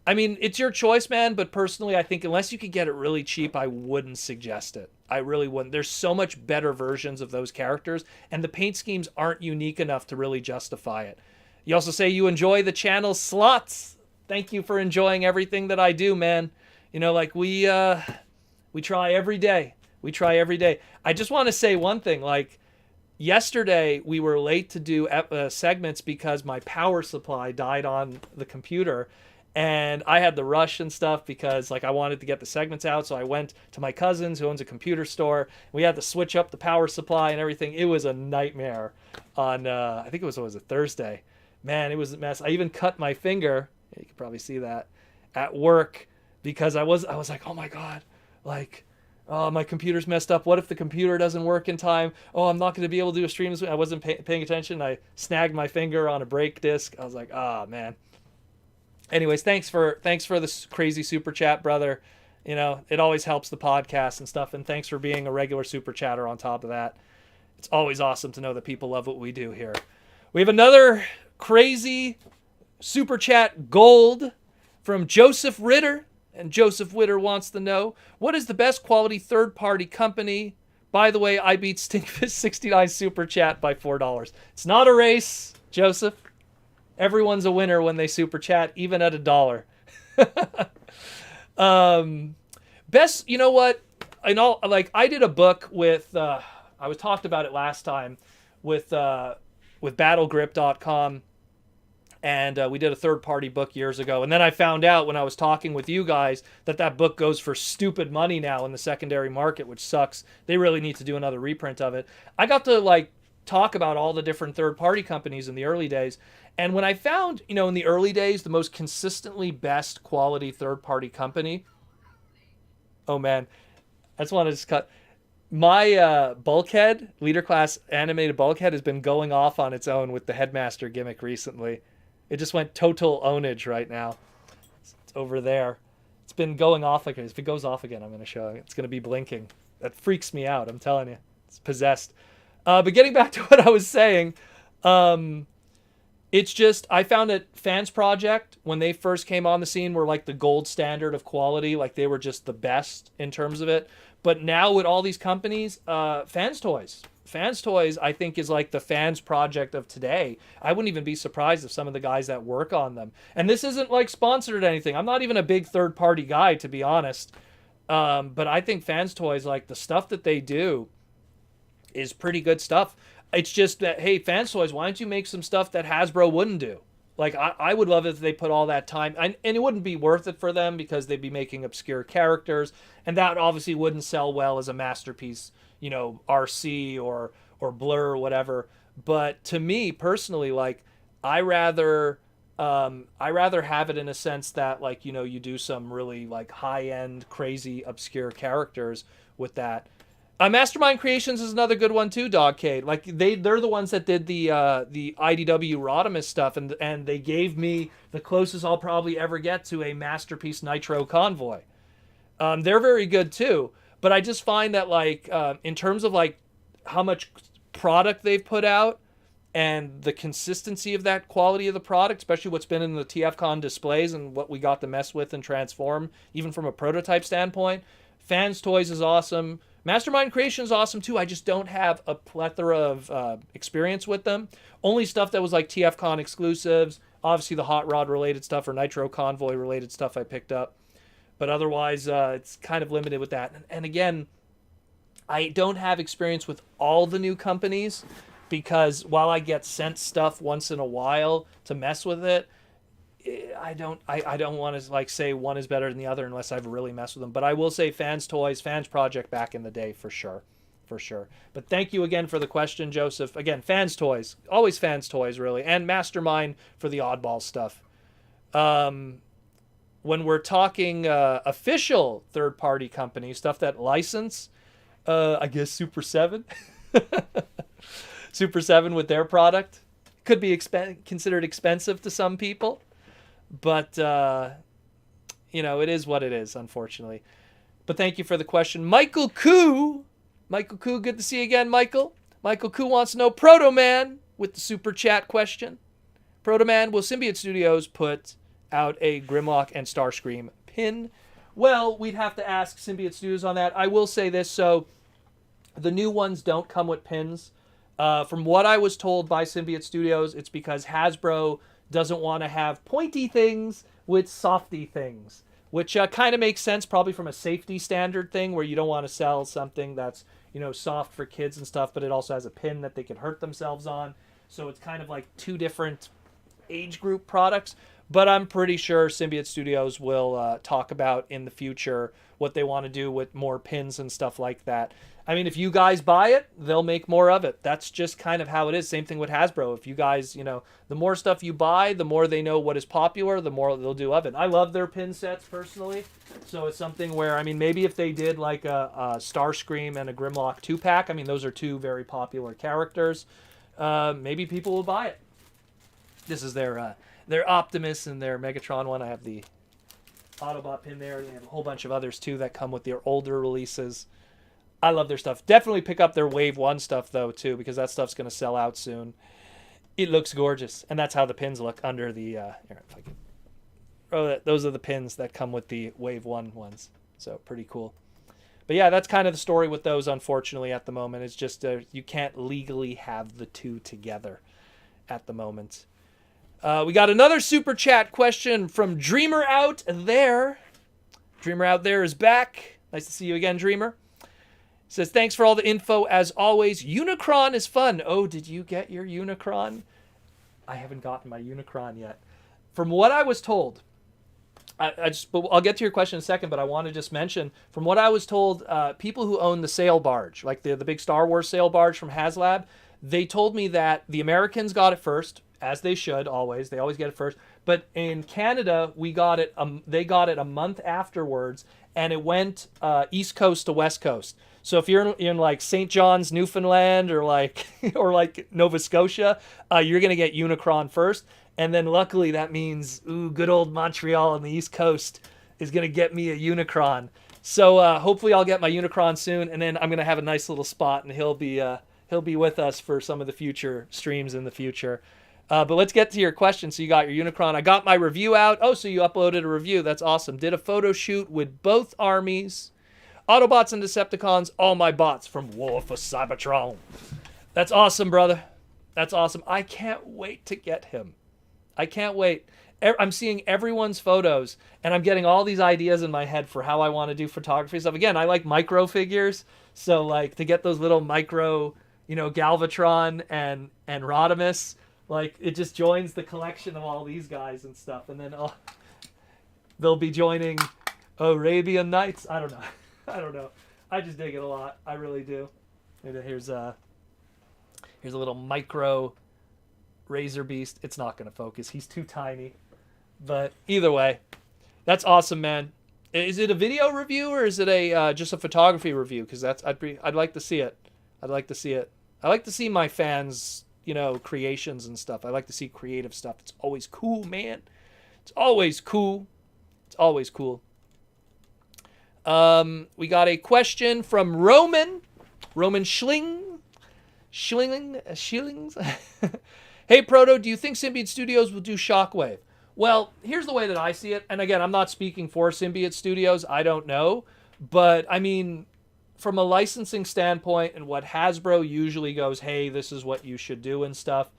A: I mean, it's your choice, man. But personally, I think unless you could get it really cheap, I wouldn't suggest it. I really wouldn't. There's so much better versions of those characters, and the paint schemes aren't unique enough to really justify it. You also say you enjoy the channel slots. Thank you for enjoying everything that I do, man. Like we try every day. We try every day. I just want to say one thing. Like yesterday, we were late to do segments because my power supply died on the computer, and I had to rush and stuff because like I wanted to get the segments out. So I went to my cousin's who owns a computer store. We had to switch up the power supply and everything. It was a nightmare on I think it was a Thursday. Man, it was a mess. I even cut my finger. You can probably see that at work because I was like, oh my God, like, oh, my computer's messed up. What if the computer doesn't work in time? Oh, I'm not going to be able to do a stream. I wasn't paying attention. I snagged my finger on a brake disc. I was like, oh, man. Anyways, thanks for this crazy super chat, brother. It always helps the podcast and stuff. And thanks for being a regular super chatter on top of that. It's always awesome to know that people love what we do here. We have another crazy super chat gold from Joseph Ritter. And Joseph Witter wants to know, what is the best quality third-party company? By the way, I beat Stinkfist 69 Super Chat by $4. It's not a race, Joseph. Everyone's a winner when they Super Chat, even at $1. Best, you know what? I did a book with, I was talked about it last time, with battlegrip.com. And we did a third-party book years ago. And then I found out when I was talking with you guys that book goes for stupid money now in the secondary market, which sucks. They really need to do another reprint of it. I got to, talk about all the different third-party companies in the early days. And when I found, in the early days, the most consistently best quality third-party company... Oh, man. I just wanted to cut... My bulkhead, leader class animated bulkhead, has been going off on its own with the headmaster gimmick recently. It just went total ownage right now. It's over there. It's been going off again. If it goes off again, I'm going to show you. It's going to be blinking. That freaks me out. I'm telling you. It's possessed. But getting back to what I was saying, It's just I found that Fans Project when they first came on the scene were like the gold standard of quality, like they were just the best in terms of it. But now with all these companies, Fans Toys, I think is like the Fans Project of today. I wouldn't even be surprised if some of the guys that work on them, and this isn't like sponsored or anything. I'm not even a big third party guy to be honest, but I think Fans Toys, like the stuff that they do, is pretty good stuff. It's just that, hey, Fans Toys, why don't you make some stuff that Hasbro wouldn't do? Like, I would love it if they put all that time, and it wouldn't be worth it for them because they'd be making obscure characters, and that obviously wouldn't sell well as a masterpiece, RC or Blur or whatever. But to me personally, like, I rather have it in a sense that, like, you do some really like high end, crazy, obscure characters with that. Mastermind Creations is another good one too, Dogcade. Like they're the ones that did the IDW Rodimus stuff, and they gave me the closest I'll probably ever get to a masterpiece Nitro Convoy. They're very good too, but I just find that like in terms of like how much product they've put out and the consistency of that quality of the product, especially what's been in the TFCon displays and what we got to mess with and transform, even from a prototype standpoint, Fans Toys is awesome. Mastermind Creation is awesome too. I just don't have a plethora of experience with them. Only stuff that was like TFCon exclusives. Obviously the Hot Rod related stuff or Nitro Convoy related stuff I picked up. But otherwise, it's kind of limited with that. And again, I don't have experience with all the new companies because while I get sent stuff once in a while to mess with it, I don't want to like say one is better than the other unless I've really messed with them. But I will say Fans Toys, Fans Project back in the day for sure. For sure. But thank you again for the question, Joseph. Again, Fans Toys. Always Fans Toys, really. And Mastermind for the oddball stuff. When we're talking official third-party companies, stuff that license, I guess Super 7. Super 7 with their product. Could be considered expensive to some people. But, it is what it is, unfortunately. But thank you for the question. Michael Koo, good to see you again, Michael. Michael Koo wants to know, Proto Man, with the super chat question. Proto Man, will Symbiote Studios put out a Grimlock and Starscream pin? Well, we'd have to ask Symbiote Studios on that. I will say this, so the new ones don't come with pins. From what I was told by Symbiote Studios, it's because Hasbro doesn't want to have pointy things with softy things, which kind of makes sense probably from a safety standard thing where you don't want to sell something that's, soft for kids and stuff, but it also has a pin that they can hurt themselves on. So it's kind of like two different age group products. But I'm pretty sure Symbiote Studios will talk about in the future what they want to do with more pins and stuff like that. I mean, if you guys buy it, they'll make more of it. That's just kind of how it is. Same thing with Hasbro. If you guys, the more stuff you buy, the more they know what is popular, the more they'll do of it. I love their pin sets personally. So it's something where, I mean, maybe if they did like a Starscream and a Grimlock 2-pack, I mean, those are two very popular characters. Maybe people will buy it. This is their Optimus and their Megatron one. I have the Autobot pin there. They have a whole bunch of others too that come with their older releases. I love their stuff. Definitely pick up their Wave 1 stuff though too, because that stuff's going to sell out soon. It looks gorgeous, and that's how the pins look under the here, if I can. Those are the pins that come with the Wave 1 ones. So pretty cool. But yeah, that's kind of the story with those, unfortunately, at the moment. It's just you can't legally have the two together at the moment. We got another super chat question from Dreamer Out There. Dreamer Out There is back. Nice to see you again, Dreamer. Says, thanks for all the info as always. Unicron is fun. Oh, did you get your Unicron? I haven't gotten my Unicron yet. From what I was told, I'll get to your question in a second, but I want to just mention, from what I was told, people who own the sail barge, like the big Star Wars sail barge from HasLab, they told me that the Americans got it first, as they should always. They always get it first. But in Canada, they got it a month afterwards, and it went East Coast to West Coast. So if you're in like St. John's, Newfoundland, or like Nova Scotia, you're gonna get Unicron first, and then luckily that means good old Montreal on the East Coast is gonna get me a Unicron. So hopefully I'll get my Unicron soon, and then I'm gonna have a nice little spot, and he'll be with us for some of the future streams in the future. But let's get to your question. So you got your Unicron. I got my review out. Oh, so you uploaded a review. That's awesome. Did a photo shoot with both armies. Autobots and Decepticons, all my bots from War for Cybertron. That's awesome, brother. That's awesome. I can't wait to get him. I can't wait. I'm seeing everyone's photos, and I'm getting all these ideas in my head for how I want to do photography stuff. Again, I like micro figures, so like to get those little micro, Galvatron and Rodimus, like it just joins the collection of all these guys and stuff, and then they'll be joining Arabian Nights. I don't know. I don't know. I just dig it a lot. I really do. Here's a little micro Razor Beast. It's not going to focus. He's too tiny. But either way, that's awesome, man. Is it a video review or is it a just a photography review? Because I'd like to see it. I'd like to see it. I like to see my fans, creations and stuff. I like to see creative stuff. It's always cool, man. It's always cool. It's always cool. We got a question from Roman Schillings. Hey, Proto, do you think Symbiote Studios will do Shockwave? Well, here's the way that I see it. And again, I'm not speaking for Symbiote Studios. I don't know. But, I mean, from a licensing standpoint and what Hasbro usually goes, hey, this is what you should do and stuff.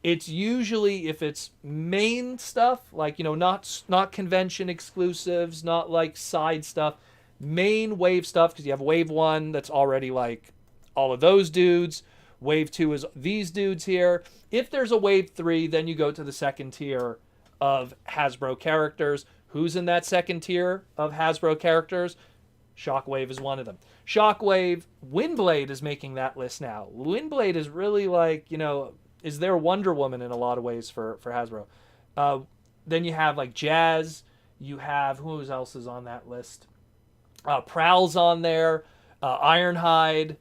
A: It's usually, if it's main stuff, like, not convention exclusives, not like side stuff, main wave stuff, because you have wave 1 that's already like all of those dudes. Wave 2 is these dudes here. If there's a wave 3, then you go to the second tier of Hasbro characters. Who's in that second tier of Hasbro characters? Shockwave is one of them. Shockwave, Windblade is making that list now. Windblade is really like, is their Wonder Woman in a lot of ways for Hasbro. Then you have like Jazz. You have, who else is on that list? Prowl's on there. Ironhide.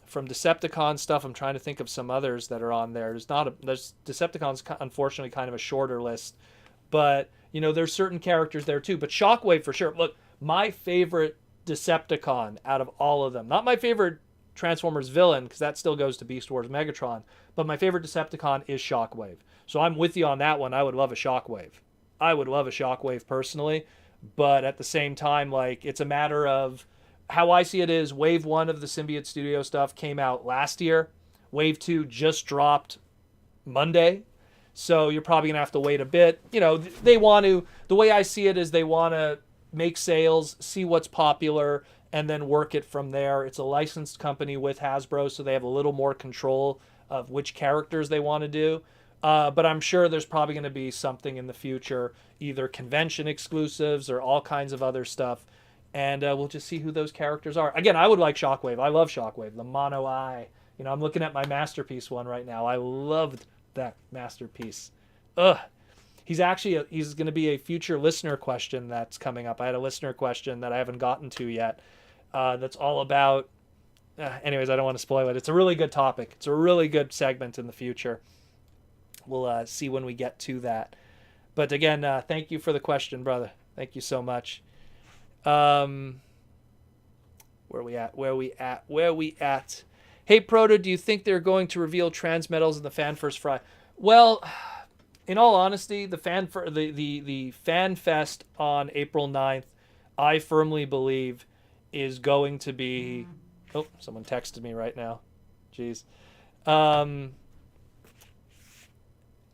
A: From Decepticon stuff, I'm trying to think of some others that are on there. There's Decepticon's unfortunately kind of a shorter list, but there's certain characters there too. But Shockwave for sure. Look, my favorite Decepticon out of all of them, not my favorite Transformers villain because that still goes to Beast Wars Megatron, but my favorite Decepticon is Shockwave. So I'm with you on that one. I would love a Shockwave. I would love a Shockwave personally, but at the same time, like it's a matter of. How I see it is Wave 1 of the Symbiote Studio stuff came out last year. Wave 2 just dropped Monday. So you're probably going to have to wait a bit. They want to, the way I see it is they want to make sales, see what's popular, and then work it from there. It's a licensed company with Hasbro, so they have a little more control of which characters they want to do. But I'm sure there's probably going to be something in the future, either convention exclusives or all kinds of other stuff. And we'll just see who those characters are. Again, I would like Shockwave. I love Shockwave. The mono eye. I'm looking at my Masterpiece one right now. I loved that Masterpiece. Ugh. He's going to be a future listener question that's coming up. I had a listener question that I haven't gotten to yet. That's all about... anyways, I don't want to spoil it. It's a really good topic. It's a really good segment in the future. We'll see when we get to that. But again, thank you for the question, brother. Thank you so much. Where we at? Hey, Proto, do you think they're going to reveal Transmetals in the Fan First Friday? Well, in all honesty, the Fan Fest on April 9th, I firmly believe is going to be... Oh, someone texted me right now. Jeez.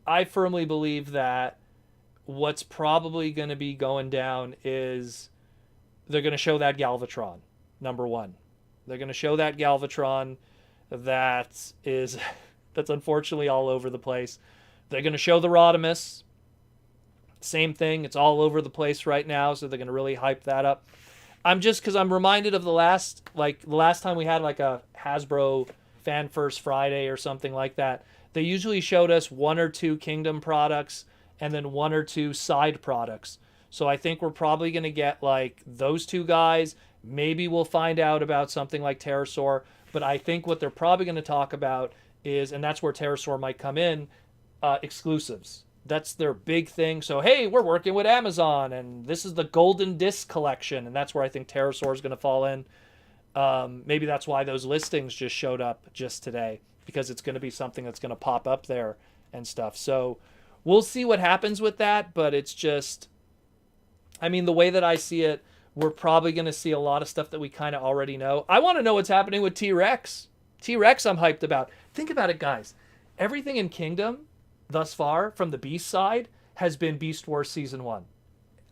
A: I firmly believe that what's probably going to be going down is... They're going to show that Galvatron, number one. They're going to show that Galvatron that's unfortunately all over the place. They're going to show the Rodimus. Same thing. It's all over the place right now, so they're going to really hype that up. Because I'm reminded of the last time we had like a Hasbro Fan First Friday or something like that. They usually showed us 1 or 2 Kingdom products and then 1 or 2 side products. So I think we're probably going to get like those 2 guys. Maybe we'll find out about something like Terrorsaur. But I think what they're probably going to talk about is, and that's where Terrorsaur might come in, exclusives. That's their big thing. So, hey, we're working with Amazon, and this is the Golden Disc collection. And that's where I think Terrorsaur is going to fall in. Maybe that's why those listings just showed up just today, because it's going to be something that's going to pop up there and stuff. So we'll see what happens with that, but it's just, I mean, the way that I see it, we're probably going to see a lot of stuff that we kind of already know. I want to know what's happening with T-Rex. T-Rex I'm hyped about. Think about it, guys. Everything in Kingdom thus far from the Beast side has been Beast Wars Season 1.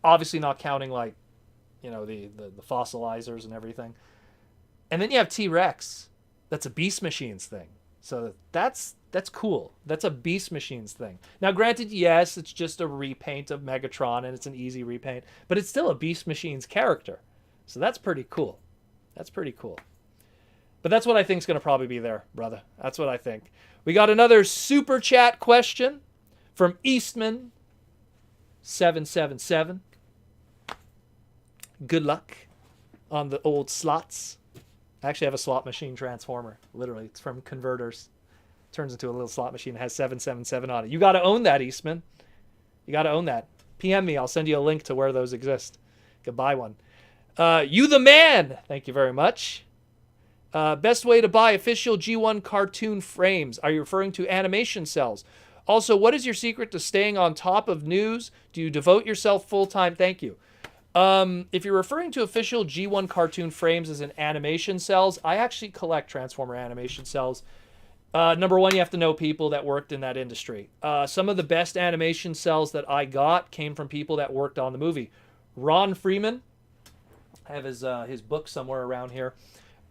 A: Obviously not counting, like, you know, the fossilizers and everything. And then you have T-Rex. That's a Beast Machines thing. So that's cool. That's a Beast Machines thing. Now, granted, yes, it's just a repaint of Megatron, and it's an easy repaint, but it's still a Beast Machines character. So that's pretty cool. That's pretty cool. But that's what I think is going to probably be there, brother. That's what I think. We got another super chat question from Eastman777. Good luck on the old slots. I actually have a slot machine transformer. Literally, it's from Converters. Turns into a little slot machine. It has 777 on it. You got to own that, Eastman. You got to own that. PM me. I'll send you a link to where those exist. You can buy one. You the man. Thank you very much. Best way to buy official G1 cartoon frames. Are you referring to animation cells? Also, what is your secret to staying on top of news? Do you devote yourself full-time? Thank you. If you're referring to official G1 cartoon frames as in animation cells, I actually collect Transformer animation cells. Number one, you have to know people that worked in that industry. Some of the best animation cells that I got came from people that worked on the movie. Ron Freeman, I have his book somewhere around here.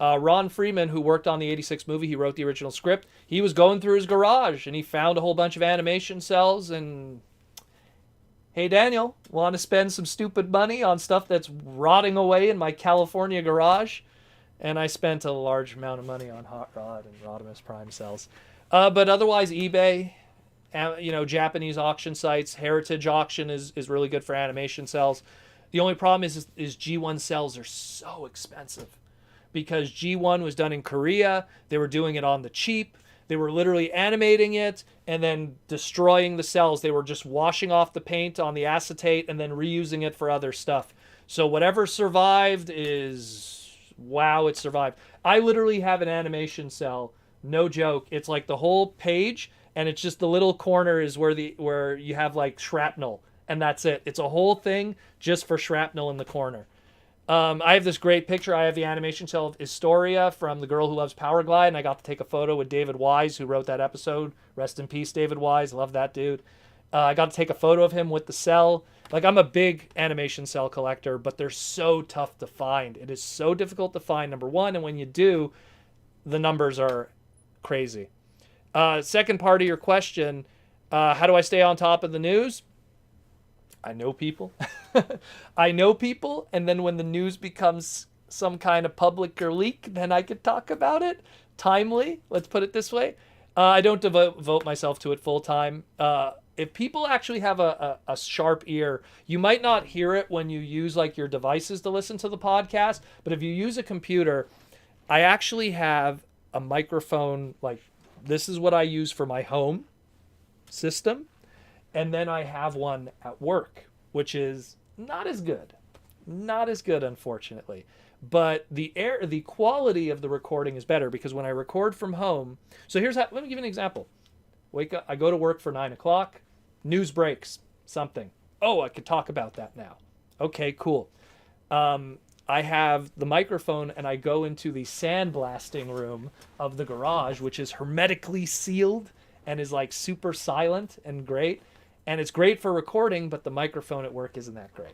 A: Ron Freeman, who worked on the 86 movie, he wrote the original script. He was going through his garage and he found a whole bunch of animation cells and, hey, Daniel, want to spend some stupid money on stuff that's rotting away in my California garage? And I spent a large amount of money on Hot Rod and Rodimus Prime cells. But otherwise, eBay, Japanese auction sites, Heritage Auction is really good for animation cells. The only problem is G1 cells are so expensive. Because G1 was done in Korea, they were doing it on the cheap. They were literally animating it and then destroying the cells. They were just washing off the paint on the acetate and then reusing it for other stuff. So whatever survived is, wow, it survived. I literally have an animation cell, no joke. It's like the whole page, and it's just the little corner is where you have like shrapnel, and that's it. It's a whole thing just for shrapnel in the corner. I have this great picture. I have the animation cell of Historia from The Girl Who Loves Powerglide, and I got to take a photo with David Wise, who wrote that episode. Rest in peace, David Wise. Love that dude. I got to take a photo of him with the cell. Like, I'm a big animation cell collector, but they're so tough to find. It is so difficult to find, number one, and when you do, the numbers are crazy. Second part of your question, how do I stay on top of the news? I know people. I know people, and then when the news becomes some kind of public or leak, then I could talk about it. Timely, let's put it this way. I don't devote myself to it full time. If people actually have a sharp ear, you might not hear it when you use like your devices to listen to the podcast, but if you use a computer, I actually have a microphone. Like, this is what I use for my home system. And then I have one at work, which is not as good. Not as good, unfortunately. But the quality of the recording is better because when I record from home... So let me give you an example. Wake up, I go to work for 9 o'clock. News breaks. Something. Oh, I could talk about that now. Okay, cool. I have the microphone and I go into the sandblasting room of the garage, which is hermetically sealed and is like super silent and great. And it's great for recording, but the microphone at work isn't that great.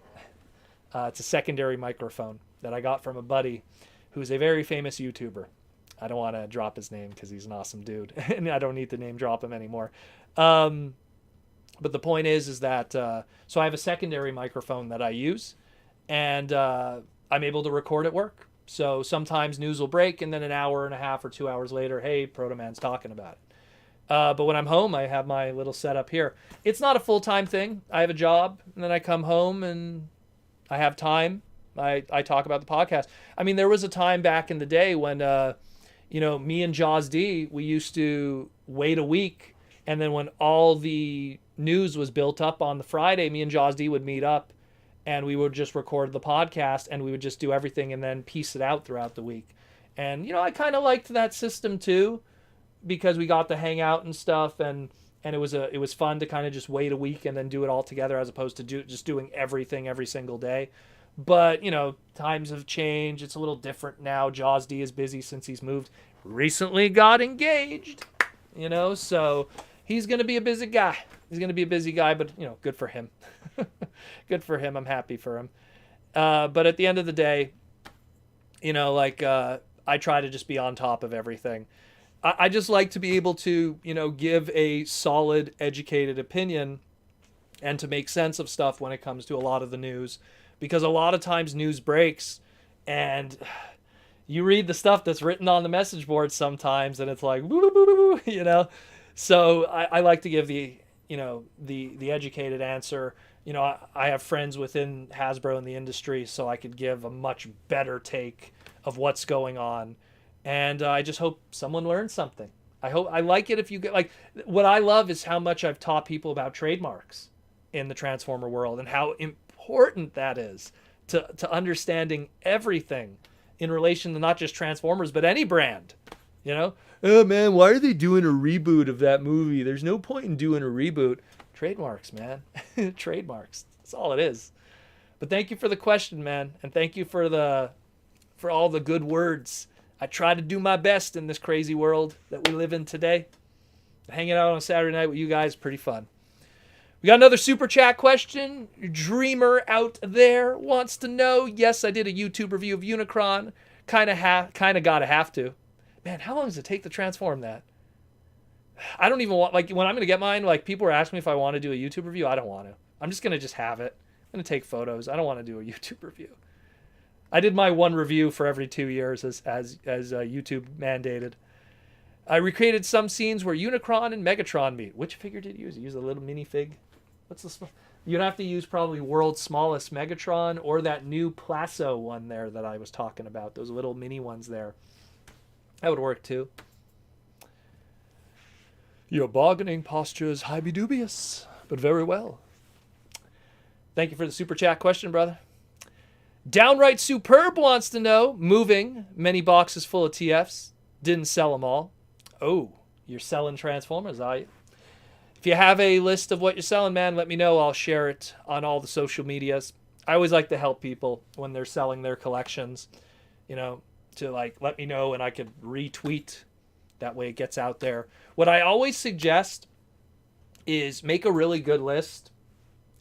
A: It's a secondary microphone that I got from a buddy who's a very famous YouTuber. I don't want to drop his name because he's an awesome dude, and I don't need to name drop him anymore. But the point is that, so I have a secondary microphone that I use, and I'm able to record at work. So sometimes news will break, and then an hour and a half or 2 hours later, hey, Proto Man's talking about it. But when I'm home, I have my little setup here. It's not a full-time thing. I have a job, and then I come home, and I have time. I talk about the podcast. I mean, there was a time back in the day when, me and Jaws D, we used to wait a week, and then when all the news was built up on the Friday, me and Jaws D would meet up, and we would just record the podcast, and we would just do everything and then piece it out throughout the week. And, I kind of liked that system, too, because we got to hang out and stuff, and and it was fun to kind of just wait a week and then do it all together as opposed to just doing everything every single day. But times have changed. It's a little different now. Jaws D is busy since he's moved. Recently got engaged, so he's gonna be a busy guy. He's gonna be a busy guy, but good for him. Good for him. I'm happy for him. But at the end of the day, I try to just be on top of everything. I just like to be able to, give a solid, educated opinion and to make sense of stuff when it comes to a lot of the news. Because a lot of times news breaks and you read the stuff that's written on the message board sometimes and it's like, woo, So I like to give the educated answer. I have friends within Hasbro in the industry, so I could give a much better take of what's going on. And I just hope someone learns something. I like it if you get what I love is how much I've taught people about trademarks in the Transformer world and how important that is to understanding everything in relation to not just Transformers, but any brand, Oh man, why are they doing a reboot of that movie? There's no point in doing a reboot. Trademarks, man. Trademarks. That's all it is. But thank you for the question, man. And thank you for all the good words. I try to do my best in this crazy world that we live in today. Hanging out on a Saturday night with you guys, pretty fun. We got another super chat question. Dreamer out there wants to know. Yes, I did a YouTube review of Unicron. Kind of gotta have to. Man, how long does it take to transform that? I don't even want, when I'm going to get mine, people are asking me if I want to do a YouTube review. I don't want to. I'm just going to just have it. I'm going to take photos. I don't want to do a YouTube review. I did my one review for every 2 years as YouTube mandated. I recreated some scenes where Unicron and Megatron meet. Which figure did you use? You use a little minifig? What's the small? You'd have to use probably world's smallest Megatron or that new Plasso one there that I was talking about. Those little mini ones there. That would work too. Your bargaining postures high be dubious, but very well. Thank you for the super chat question, brother. Downright Superb wants to know, moving many boxes full of TFs, didn't sell them all. Oh, you're selling Transformers, are you? If you have a list of what you're selling, man, let me know. I'll share it on all the social medias. I always like to help people when they're selling their collections, to let me know and I could retweet. That way it gets out there. What I always suggest is make a really good list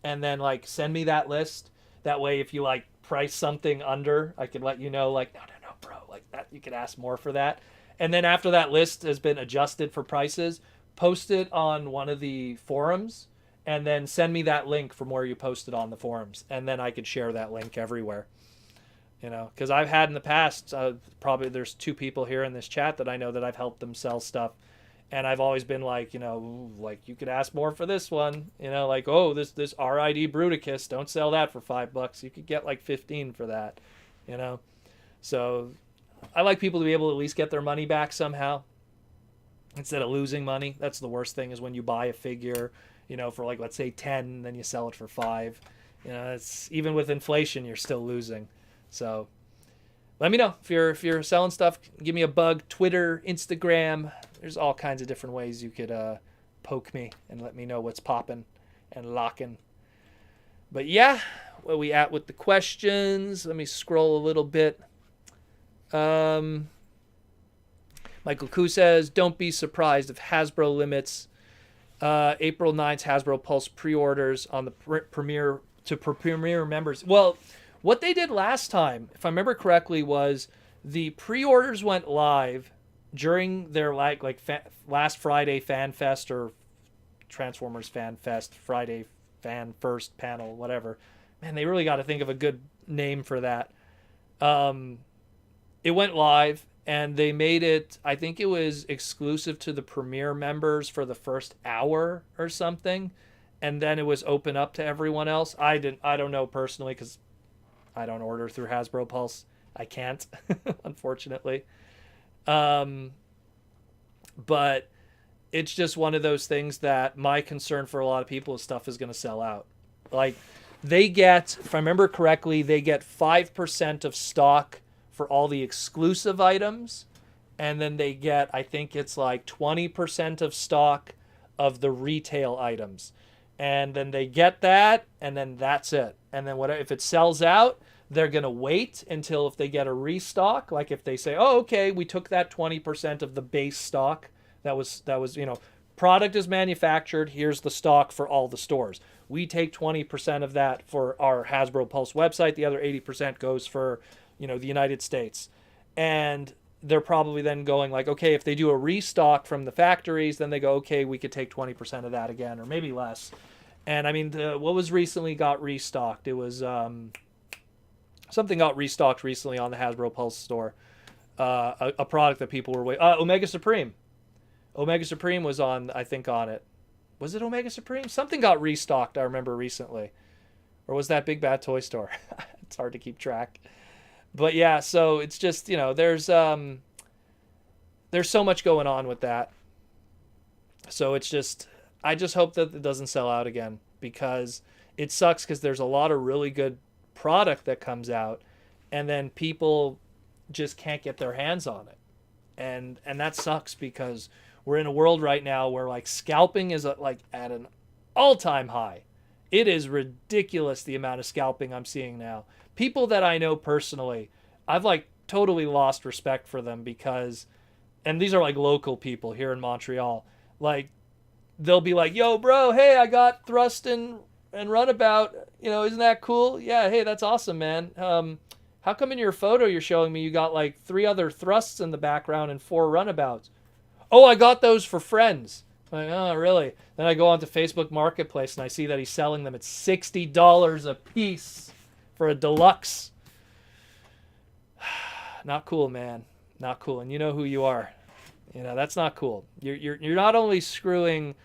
A: and then send me that list. That way if you price something under, I can let you know no, bro, that you could ask more for that. And then after that list has been adjusted for prices, post it on one of the forums and then send me that link from where you posted on the forums. And then I could share that link everywhere. Because I've had in the past, probably there's 2 people here in this chat that I know that I've helped them sell stuff. And I've always been you could ask more for this one. Oh, this RID Bruticus, don't sell that for $5. You could get 15 for that. So I like people to be able to at least get their money back somehow instead of losing money. That's the worst thing is when you buy a figure, for let's say 10, then you sell it for 5. It's even with inflation, you're still losing. So let me know if you're selling stuff. Give me a bug. Twitter, Instagram. There's all kinds of different ways you could poke me and let me know what's popping and locking. But yeah, where we at with the questions? Let me scroll a little bit. Michael Koo says, don't be surprised if Hasbro limits April 9th Hasbro Pulse pre-orders on the Premier members. Well, what they did last time, if I remember correctly, was the pre-orders went live during their last Friday Fan Fest or Transformers Fan Fest, Friday Fan First panel, whatever. Man, they really got to think of a good name for that. It went live and they made it, I think it was exclusive to the Premier members for the first hour or something. And then it was open up to everyone else. I don't know personally because I don't order through Hasbro Pulse. I can't, unfortunately. But it's just one of those things that my concern for a lot of people is stuff is going to sell out. They get, if I remember correctly, they get 5% of stock for all the exclusive items. And then they get, I think it's 20% of stock of the retail items. And then they get that, and then that's it. And then what if it sells out? They're going to wait until if they get a restock, like if they say, "Oh, okay, we took that 20% of the base stock. That was, product is manufactured, here's the stock for all the stores. We take 20% of that for our Hasbro Pulse website. The other 80% goes for, the United States." And they're probably then going like, okay, if they do a restock from the factories, then they go, okay, we could take 20% of that again, or maybe less. And I mean, what was recently got restocked? It was something got restocked recently on the Hasbro Pulse store. A product that people were waiting. Omega Supreme. Omega Supreme was on it. Was it Omega Supreme? Something got restocked, I remember recently. Or was that Big Bad Toy Store? It's hard to keep track. But yeah, so it's just, there's so much going on with that. So it's just, I just hope that it doesn't sell out again, because it sucks, because there's a lot of really good product that comes out, and then people just can't get their hands on it. And that sucks, because we're in a world right now where like scalping is at an all-time high. It is ridiculous the amount of scalping I'm seeing now. People that I know personally, I've totally lost respect for them, because, and these are local people here in Montreal, they'll be like, "Yo, bro, hey, I got thrust and runabout, isn't that cool? Yeah, hey, that's awesome, man. How come in your photo you're showing me you got 3 other thrusts in the background and 4 runabouts?" "Oh, I got those for friends." I'm like, "Oh, really?" Then I go onto Facebook Marketplace and I see that he's selling them at $60 a piece for a deluxe. Not cool, man. Not cool. And you know who you are. That's not cool. You're not only screwing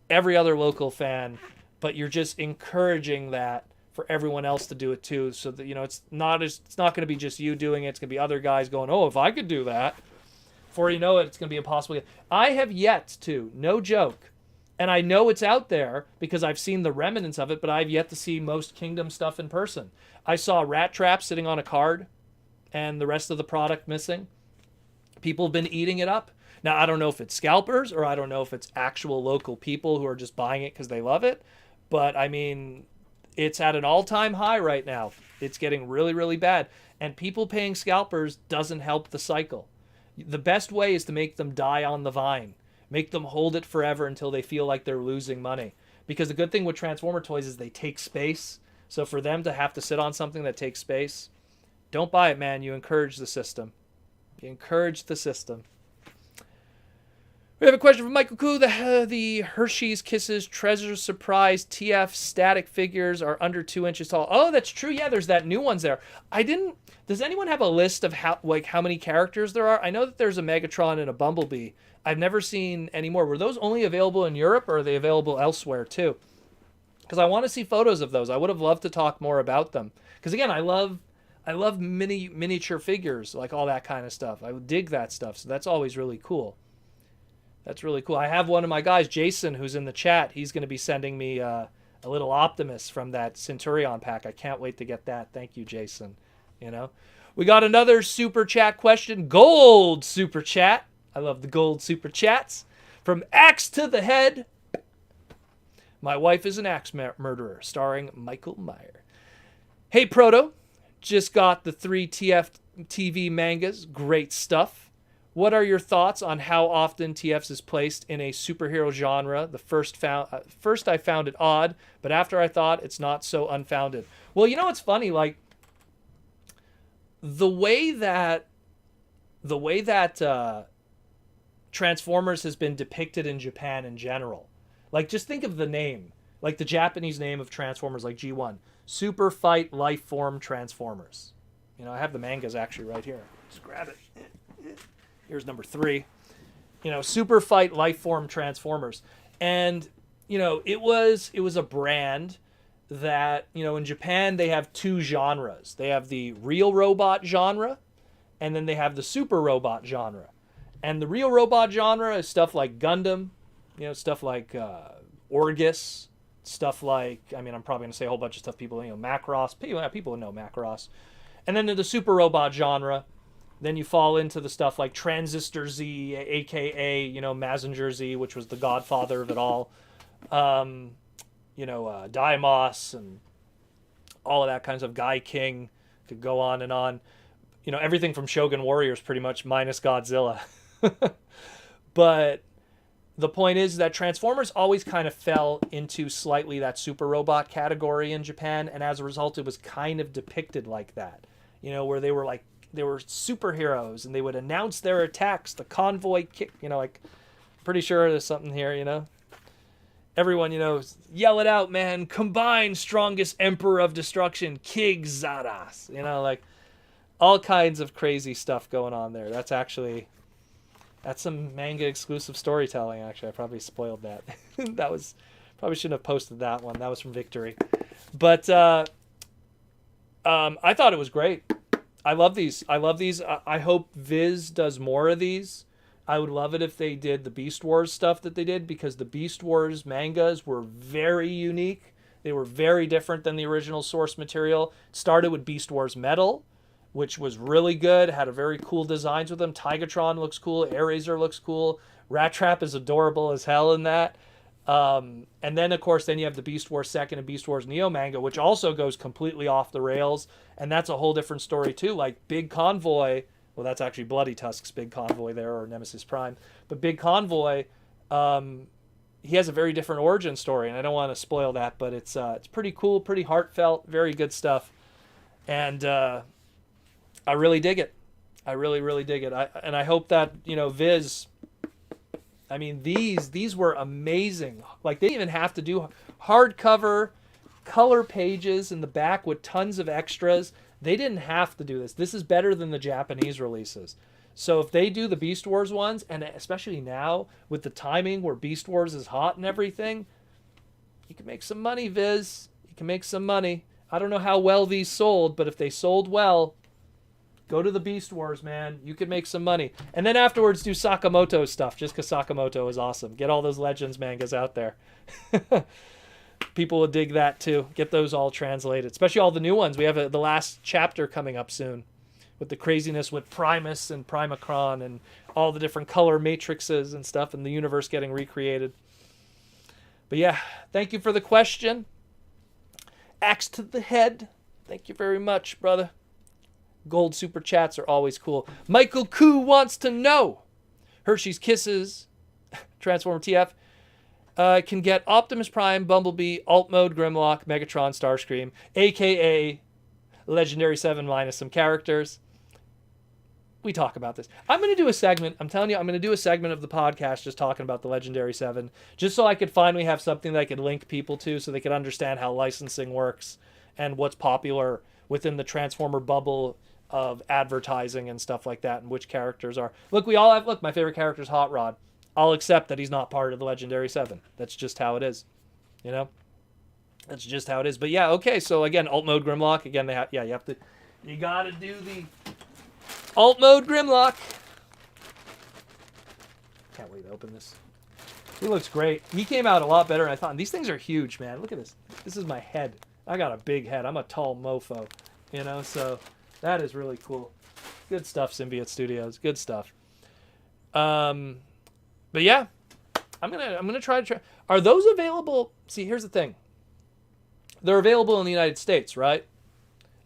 A: every other local fan, but you're just encouraging that for everyone else to do it too. So that it's not going to be just you doing it. It's going to be other guys going, "Oh, if I could do that." Before you know it, it's going to be impossible. I have yet to, no joke, and I know it's out there because I've seen the remnants of it, but I've yet to see most Kingdom stuff in person. I saw Rat Trap sitting on a card and the rest of the product missing. People have been eating it up. Now, I don't know if it's scalpers, or I don't know if it's actual local people who are just buying it because they love it. But, I mean, it's at an all-time high right now. It's getting really, really bad. And people paying scalpers doesn't help the cycle. The best way is to make them die on the vine. Make them hold it forever until they feel like they're losing money. Because the good thing with Transformer toys is they take space. So for them to have to sit on something that takes space, don't buy it, man. You encourage the system. You encourage the system. We have a question from Michael Koo. The Hershey's Kisses Treasure Surprise TF static figures are under 2 inches tall. Oh, that's true. Yeah, there's that new ones there. Does anyone have a list of how many characters there are? I know that there's a Megatron and a Bumblebee. I've never seen any more. Were those only available in Europe, or are they available elsewhere too? Because I want to see photos of those. I would have loved to talk more about them. Because again, I love miniature figures, all that kind of stuff. I dig that stuff. So that's always really cool. That's really cool. I have one of my guys, Jason, who's in the chat. He's going to be sending me a little Optimus from that Centurion pack. I can't wait to get that. Thank you, Jason. We got another super chat question. Gold super chat. I love the gold super chats. From Axe to the Head. My wife is an axe murderer, starring Michael Meyer. Hey, Proto. Just got the 3 TF TV mangas. Great stuff. What are your thoughts on how often TFs is placed in a superhero genre? First I found it odd, but after I thought it's not so unfounded. Well, it's funny, the way that Transformers has been depicted in Japan in general. Just think of the name, the Japanese name of Transformers, G1, Super Fight Life Form Transformers. I have the mangas actually right here. Just grab it. Here's number 3. Super Fight Lifeform Transformers. And, it was a brand that, in Japan they have 2 genres. They have the real robot genre, and then they have the super robot genre. And the real robot genre is stuff like Gundam, stuff like Orgus, stuff like, I'm probably going to say a whole bunch of stuff people, Macross. People know Macross. And then the super robot genre Then you fall into the stuff like Transistor Z, aka Mazinger Z, which was the godfather of it all. Daimos and all of that kinds of Guy King. Could go on and on. Everything from Shogun Warriors pretty much minus Godzilla. But the point is that Transformers always kind of fell into slightly that super robot category in Japan, and as a result it was kind of depicted like that. Where they were superheroes and they would announce their attacks, the convoy kick, pretty sure there's something here, Everyone, yell it out, man. Combine strongest emperor of destruction, King Zaras. All kinds of crazy stuff going on there. That's some manga exclusive storytelling, actually. I probably spoiled that. Probably shouldn't have posted that one. That was from Victory. But I thought it was great. I love these. I hope Viz does more of these. I would love it if they did the Beast Wars stuff that they did, because the Beast Wars mangas were very unique. They were very different than the original source material. It started with Beast Wars Metal, which was really good. Had a very cool designs with them. Tigatron looks cool. Airazor looks cool. Rat Trap is adorable as hell in that. And then, of course, you have the Beast Wars Second and Beast Wars Neo manga, which also goes completely off the rails. And that's a whole different story, too. Like Big Convoy... Well, that's actually Bloody Tusk's Big Convoy there, or Nemesis Prime. But Big Convoy, he has a very different origin story, and I don't want to spoil that, but it's pretty cool, pretty heartfelt, very good stuff. And I really dig it. I really, really dig it. I hope that, Viz... I mean, these were amazing. Like, they didn't even have to do hardcover, color pages in the back with tons of extras. They didn't have to do this. This is better than the Japanese releases. So if they do the Beast Wars ones, and especially now with the timing where Beast Wars is hot and everything, you can make some money, Viz. You can make some money. I don't know how well these sold, but if they sold well, go to the Beast Wars, man. You could make some money. And then afterwards do Sakamoto stuff, just because Sakamoto is awesome. Get all those Legends mangas out there. People will dig that too. Get those all translated, especially all the new ones. We have the last chapter coming up soon with the craziness with Primus and Primacron and all the different color matrices and stuff, and the universe getting recreated. But yeah, thank you for the question. Axe to the head. Thank you very much, brother. Gold super chats are always cool. Michael Koo wants to know. Hershey's Kisses, Transformer TF. Can get Optimus Prime, Bumblebee, Alt Mode, Grimlock, Megatron, Starscream, a.k.a. Legendary 7 minus some characters. We talk about this. I'm going to do a segment. I'm telling you, I'm going to do a segment of the podcast just talking about the Legendary 7, just so I could finally have something that I could link people to so they could understand how licensing works and what's popular within the Transformer bubble of advertising and stuff like that, and which characters are. Look, my favorite character is Hot Rod. I'll accept that he's not part of the Legendary 7. That's just how it is. That's just how it is. But yeah, okay, so again, Alt Mode Grimlock. Again, you gotta do the Alt Mode Grimlock. Can't wait to open this. He looks great. He came out a lot better than I thought. And these things are huge, man. Look at this. This is my head. I got a big head. I'm a tall mofo. So that is really cool. Good stuff, Symbiote Studios. Good stuff. But yeah, I'm gonna try. Are those available? See, here's the thing. They're available in the United States, right?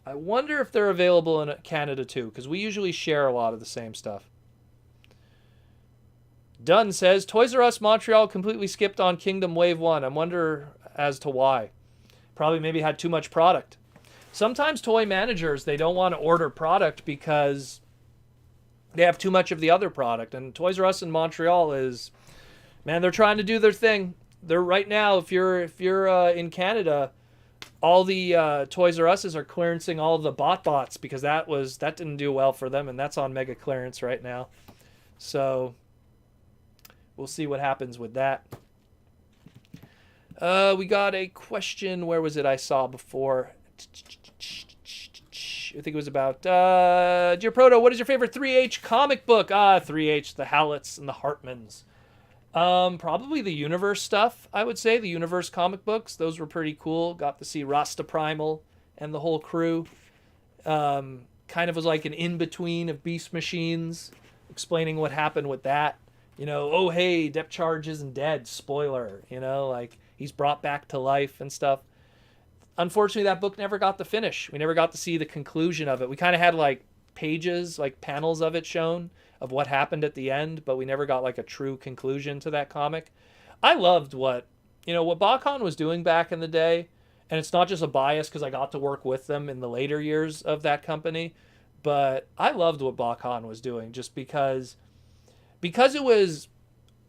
A: I wonder if they're available in Canada too, because we usually share a lot of the same stuff. Dunn says, Toys R Us Montreal completely skipped on Kingdom Wave 1. I wonder as to why. Probably maybe had too much product. Sometimes toy managers, they don't want to order product because they have too much of the other product. And Toys R Us in Montreal is, man, they're trying to do their thing. They're right now, if you're in Canada, all the Toys R Us's are clearancing all the bots because that didn't do well for them, and that's on mega clearance right now. So we'll see what happens with that. We got a question. Where was it I saw before? I think it was about, Dear Proto, what is your favorite 3H comic book? 3H, the Hallets and the Hartmans. Probably the Universe stuff, I would say. The Universe comic books. Those were pretty cool. Got to see Rasta Primal and the whole crew. kind of was like an in-between of Beast Machines, explaining what happened with that. Oh, hey, Depth Charge isn't dead. Spoiler, like he's brought back to life and stuff. Unfortunately, that book never got to finish. We never got to see the conclusion of it. We kind of had like pages, like panels of it shown of what happened at the end, but we never got like a true conclusion to that comic. I loved what Bakon was doing back in the day, and it's not just a bias because I got to work with them in the later years of that company, but I loved what Bakon was doing just because it was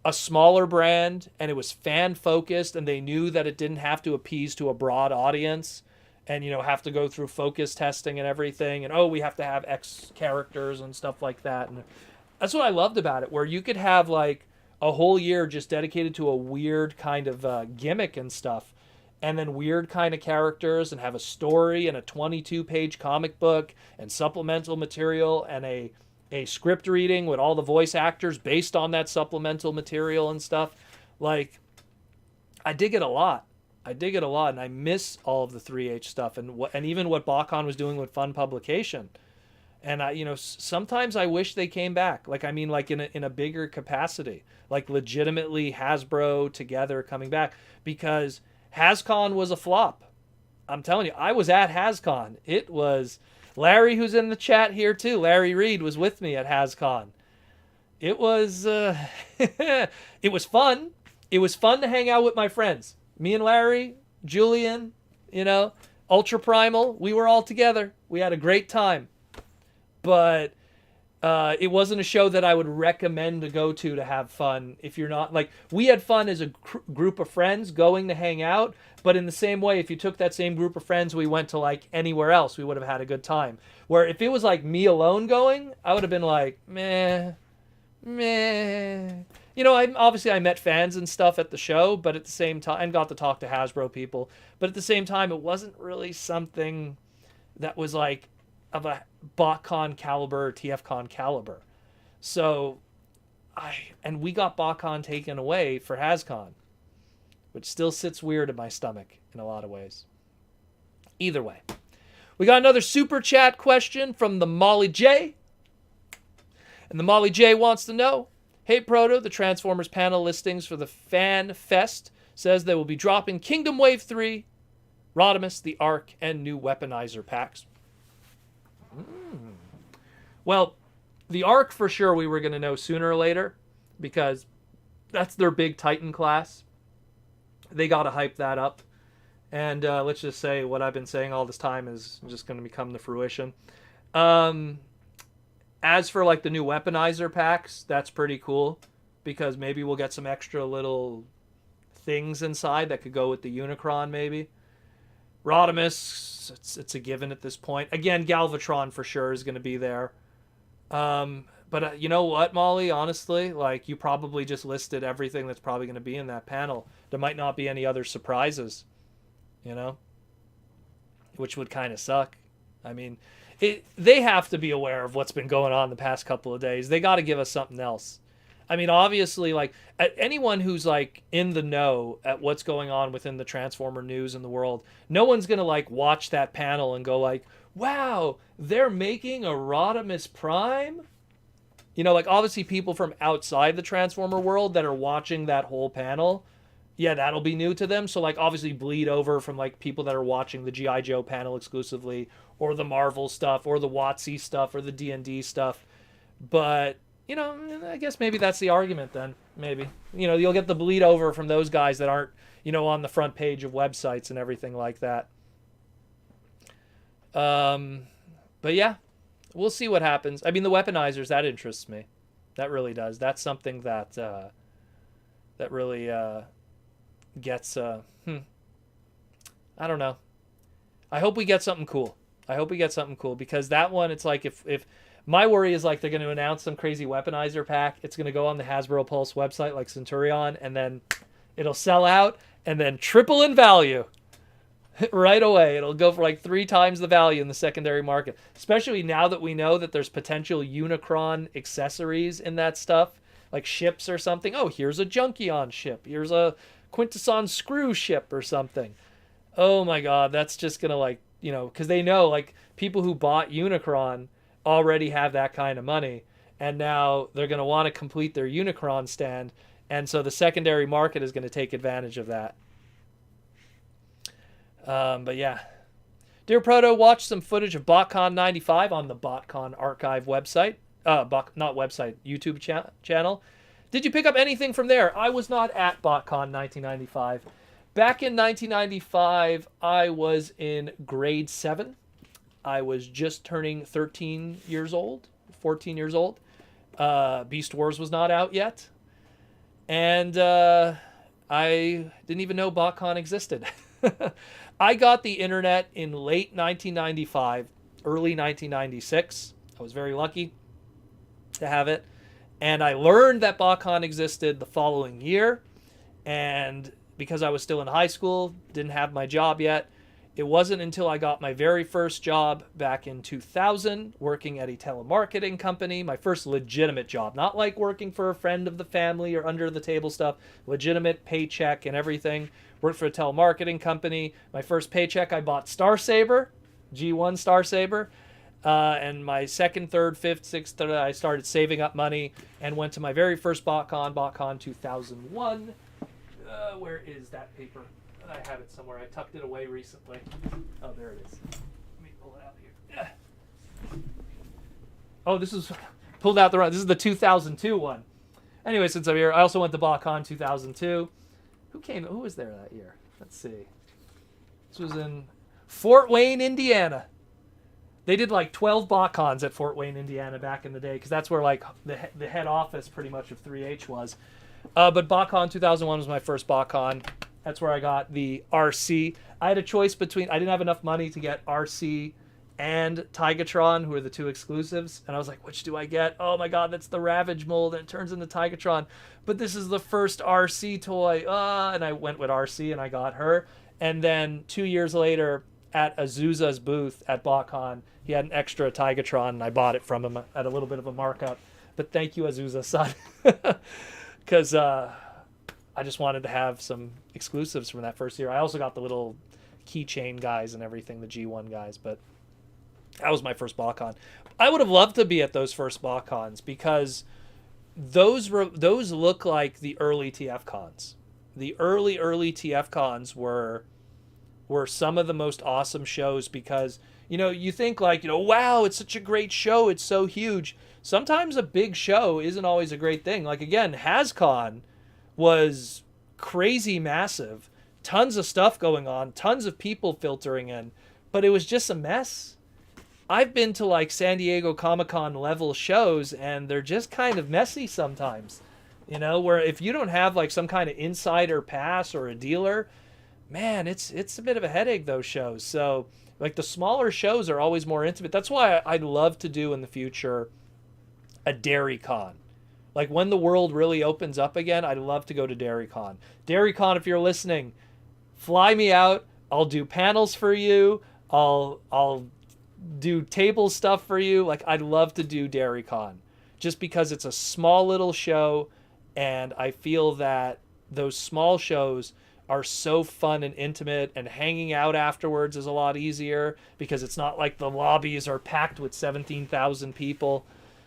A: a smaller brand and it was fan focused, and they knew that it didn't have to appease to a broad audience and have to go through focus testing and everything, and we have to have X characters and stuff like that. And that's what I loved about it, where you could have like a whole year just dedicated to a weird kind of gimmick and stuff, and then weird kind of characters, and have a story and a 22-page comic book and supplemental material and a script reading with all the voice actors based on that supplemental material and stuff. Like, I dig it a lot. And I miss all of the 3H stuff and even what Bakon was doing with Fun Publication. And sometimes I wish they came back. Like, I mean, like in a bigger capacity, like legitimately Hasbro together coming back, because HasCon was a flop. I'm telling you, I was at HasCon. It was Larry, who's in the chat here too. Larry Reed was with me at HasCon. It was it was fun. It was fun to hang out with my friends. Me and Larry, Julian, Ultra Primal, we were all together. We had a great time. But it wasn't a show that I would recommend to go to have fun if you're not, like, we had fun as a group of friends going to hang out, but in the same way, if you took that same group of friends, we went to like anywhere else, we would have had a good time. Where if it was like me alone going, I would have been like, meh. I met fans and stuff at the show, but at the same time, and got to talk to Hasbro people, but at the same time, it wasn't really something that was like of a BotCon caliber or TFCon caliber. So we got BotCon taken away for HasCon, which still sits weird in my stomach in a lot of ways. Either way, we got another super chat question from the Molly J. And the Molly J wants to know, hey Proto, the Transformers panel listings for the Fan Fest says they will be dropping Kingdom Wave 3, Rodimus, the Ark, and new Weaponizer packs. Well, the Ark for sure we were going to know sooner or later, because that's their big Titan class. They got to hype that up. And let's just say what I've been saying all this time is just going to become the fruition. As for like the new Weaponizer packs, that's pretty cool, because maybe we'll get some extra little things inside that could go with the Unicron maybe. Rodimus, it's a given at this point. Again, Galvatron for sure is going to be there. But you know what, Molly? Honestly, like, you probably just listed everything that's probably going to be in that panel. There might not be any other surprises, which would kind of suck. I mean, they have to be aware of what's been going on the past couple of days. They got to give us something else. I mean, obviously, like, anyone who's like in the know at what's going on within the Transformer news in the world, no one's gonna like watch that panel and go like, wow, they're making a Rodimus Prime. Like, obviously people from outside the Transformer world that are watching that whole panel, yeah, that'll be new to them. So like, obviously bleed over from like people that are watching the G.I. Joe panel exclusively, or the Marvel stuff, or the WotC stuff, or the D&D stuff. But I guess maybe that's the argument then. Maybe. You'll get the bleed over from those guys that aren't, on the front page of websites and everything like that. But yeah, we'll see what happens. I mean, the Weaponizers, that interests me. That really does. That's something that that really gets... I don't know. I hope we get something cool. Because that one, it's like if my worry is like they're going to announce some crazy Weaponizer pack. It's going to go on the Hasbro Pulse website like Centurion, and then it'll sell out and then triple in value right away. It'll go for like 3 times the value in the secondary market, especially now that we know that there's potential Unicron accessories in that stuff, like ships or something. Oh, here's a Junkion ship. Here's a Quintesson screw ship or something. Oh my God, that's just going to like you know, because they know like people who bought Unicron already have that kind of money, and now they're going to want to complete their Unicron stand, and so the secondary market is going to take advantage of that. But yeah. Dear Proto, watch some footage of BotCon 95 on the BotCon archive website. Not website, YouTube channel. Did you pick up anything from there? I was not at BotCon 1995. Back in 1995, I was in grade 7. I was just turning 13 years old, 14 years old. Beast Wars was not out yet. And I didn't even know BotCon existed. I got the internet in late 1995, early 1996. I was very lucky to have it. And I learned that BotCon existed the following year. And because I was still in high school, didn't have my job yet, it wasn't until I got my very first job back in 2000, working at a telemarketing company, my first legitimate job, not like working for a friend of the family or under the table stuff, legitimate paycheck and everything. Worked for a telemarketing company. My first paycheck, I bought Star Saber, G1 Star Saber. And my second, third, fifth, sixth, I started saving up money and went to my very first BotCon 2001. Where is that paper? I have it somewhere. I tucked it away recently. Oh, there it is. Let me pull it out here. Oh, this is pulled out the wrong. This is the 2002 one. Anyway, since I'm here, I also went to BotCon 2002. Who was there that year? Let's see. This was in Fort Wayne, Indiana. They did like 12 BotCons at Fort Wayne, Indiana back in the day, because that's where like the head office pretty much of 3H was. But BotCon 2001 was my first BotCon. That's where I got the RC. I had a choice between, I didn't have enough money to get RC and Tigatron, who are the two exclusives. And I was like, which do I get? Oh my God, that's the Ravage mold, and it turns into Tigatron. But this is the first RC toy. And I went with RC, and I got her. And then 2 years later, at Azusa's booth at BotCon, he had an extra Tigatron, and I bought it from him at a little bit of a markup. But thank you, Azusa-san. Because I just wanted to have some exclusives from that first year. I also got the little keychain guys and everything, the G1 guys, but that was my first BotCon. I would have loved to be at those first BotCons because those look like the early TF cons. The early TF cons were some of the most awesome shows because, you know, you think like, you know, wow, it's such a great show. It's so huge. Sometimes a big show isn't always a great thing. Like, again, HasCon was crazy massive. Tons of stuff going on. Tons of people filtering in. But it was just a mess. I've been to like San Diego Comic-Con level shows, and they're just kind of messy sometimes. You know, where if you don't have like some kind of insider pass or a dealer, man, it's a bit of a headache, those shows. So like the smaller shows are always more intimate. That's why I'd love to do in the future a DairyCon. Like when the world really opens up again, I'd love to go to DairyCon. DairyCon, if you're listening, fly me out. I'll do panels for you. I'll do table stuff for you. Like I'd love to do DairyCon just because it's a small little show, and I feel that those small shows are so fun and intimate, and hanging out afterwards is a lot easier because it's not like the lobbies are packed with 17,000 people.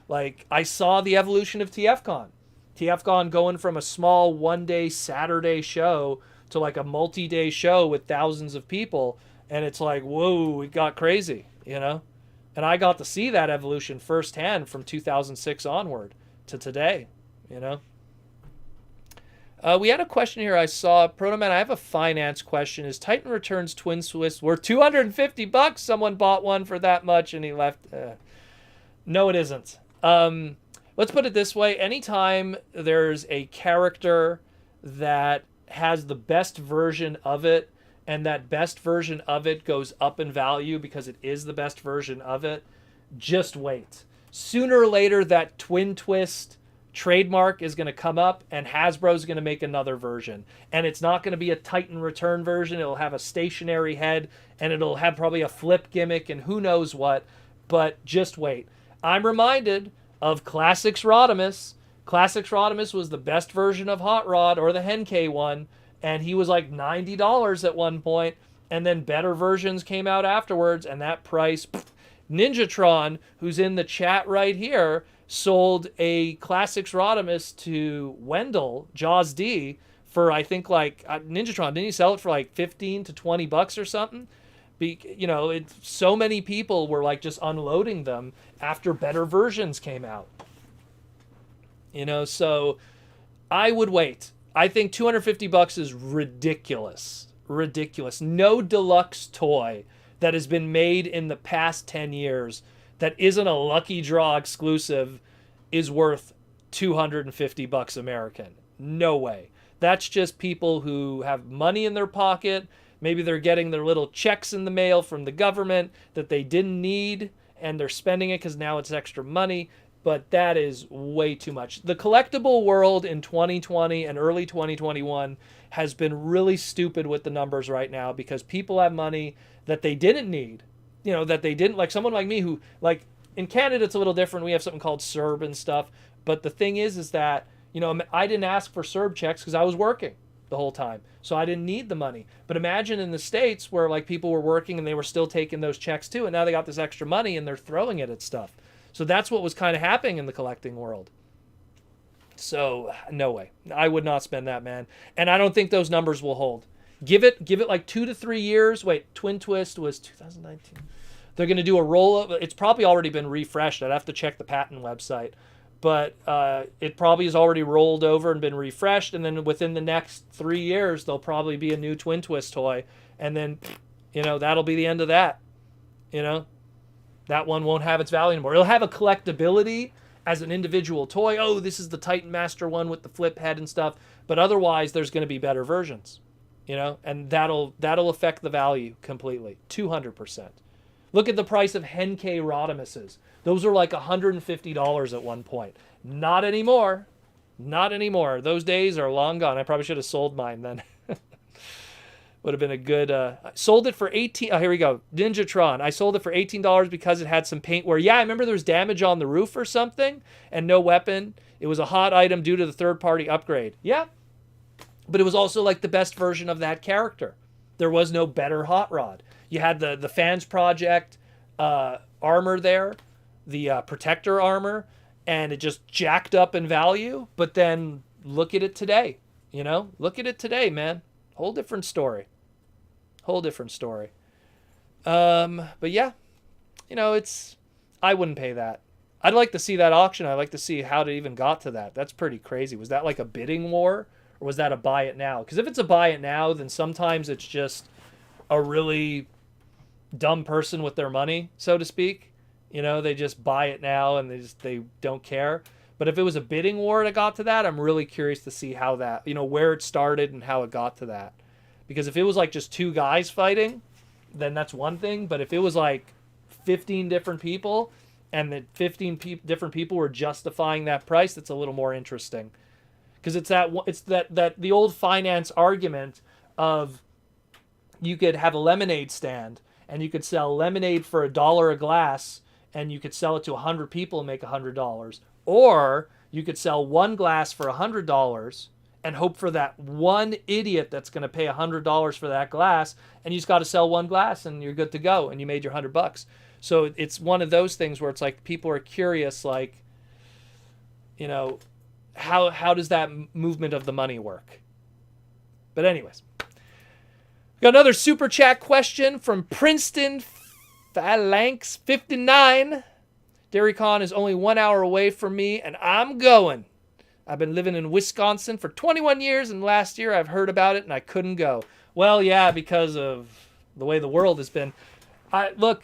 A: Like, I saw the evolution of TFCon. TFCon going from a small one-day Saturday show to like a multi-day show with thousands of people. And it's like, whoa, it got crazy, you know? And I got to see that evolution firsthand from 2006 onward to today, you know? We had a question here I saw. Protoman, I have a finance question. Is Titan Returns Twin Swiss worth $250? Someone bought one for that much and he left. No, it isn't. Let's put it this way. Anytime there's a character that has the best version of it, and that best version of it goes up in value because it is the best version of it, just wait. Sooner or later, that Twin Twist trademark is going to come up, and Hasbro's going to make another version. And it's not going to be a Titan Return version. It'll have a stationary head, and it'll have probably a flip gimmick and who knows what. But just wait. I'm reminded of Classics Rodimus. Classics Rodimus was the best version of Hot Rod, or the Henkei one, and he was like $90 at one point. And then better versions came out afterwards, and that price, Ninjatron, who's in the chat right here, sold a Classics Rodimus to Wendell, Jaws D, for I think like Ninjatron, didn't he sell it for like 15 to 20 bucks or something? So many people were like just unloading them after better versions came out. So I would wait. I think 250 bucks is ridiculous. Ridiculous. No deluxe toy that has been made in the past 10 years that isn't a lucky draw exclusive is worth 250 bucks American. No way. That's just people who have money in their pocket. Maybe they're getting their little checks in the mail from the government that they didn't need, and they're spending it because now it's extra money. But that is way too much. The collectible world in 2020 and early 2021 has been really stupid with the numbers right now because people have money that they didn't need. That they didn't, like someone like me who, like, in Canada it's a little different. We have something called CERB and stuff. But the thing is that, I didn't ask for CERB checks because I was working the whole time. So I didn't need the money. But imagine in the States where like people were working and they were still taking those checks too. And now they got this extra money and they're throwing it at stuff. So that's what was kind of happening in the collecting world. So no way. I would not spend that, man. And I don't think those numbers will hold. Give it like 2 to 3 years. Wait, Twin Twist was 2019. They're going to do a roll-up. It's probably already been refreshed. I'd have to check the patent website. But it probably has already rolled over and been refreshed. And then within the next 3 years, there'll probably be a new Twin Twist toy. And then, that'll be the end of that. That one won't have its value anymore. It'll have a collectability as an individual toy. Oh, this is the Titan Master one with the flip head and stuff. But otherwise, there's going to be better versions. And that'll affect the value completely. 200%. Look at the price of Henkei Rodimuses. Those are like $150 at one point. Not anymore. Not anymore. Those days are long gone. I probably should have sold mine then. Would have been a good... sold it for $18... Oh, here we go. Ninjatron. I sold it for $18 because it had some paint where... Yeah, I remember there was damage on the roof or something and no weapon. It was a hot item due to the third-party upgrade. Yeah. But it was also like the best version of that character. There was no better hot rod. You had the Fans Project armor there, the Protector armor, and it just jacked up in value. But then look at it today. Look at it today, man. Whole different story. Whole different story. But yeah, I wouldn't pay that. I'd like to see that auction. I'd like to see how it even got to that. That's pretty crazy. Was that like a bidding war? Or was that a buy it now? Because if it's a buy it now, then sometimes it's just a really dumb person with their money, so to speak. They just buy it now and they don't care. But if it was a bidding war that got to that, I'm really curious to see how that, where it started and how it got to that. Because if it was like just two guys fighting, then that's one thing. But if it was like 15 different people and the 15 different people were justifying that price, that's a little more interesting. Because it's that the old finance argument of you could have a lemonade stand and you could sell lemonade for $1 a glass and you could sell it to 100 people and make $100. Or you could sell one glass for $100 and hope for that one idiot that's going to pay $100 for that glass, and you just got to sell one glass and you're good to go and you made your $100. So it's one of those things where it's like people are curious, like, how does that movement of the money work? But anyways, got another super chat question from Princeton Phalanx 59. DairyCon is only 1 hour away from me, and I'm going. I've been living in Wisconsin for 21 years, and last year I've heard about it, and I couldn't go. Well, yeah, because of the way the world has been. To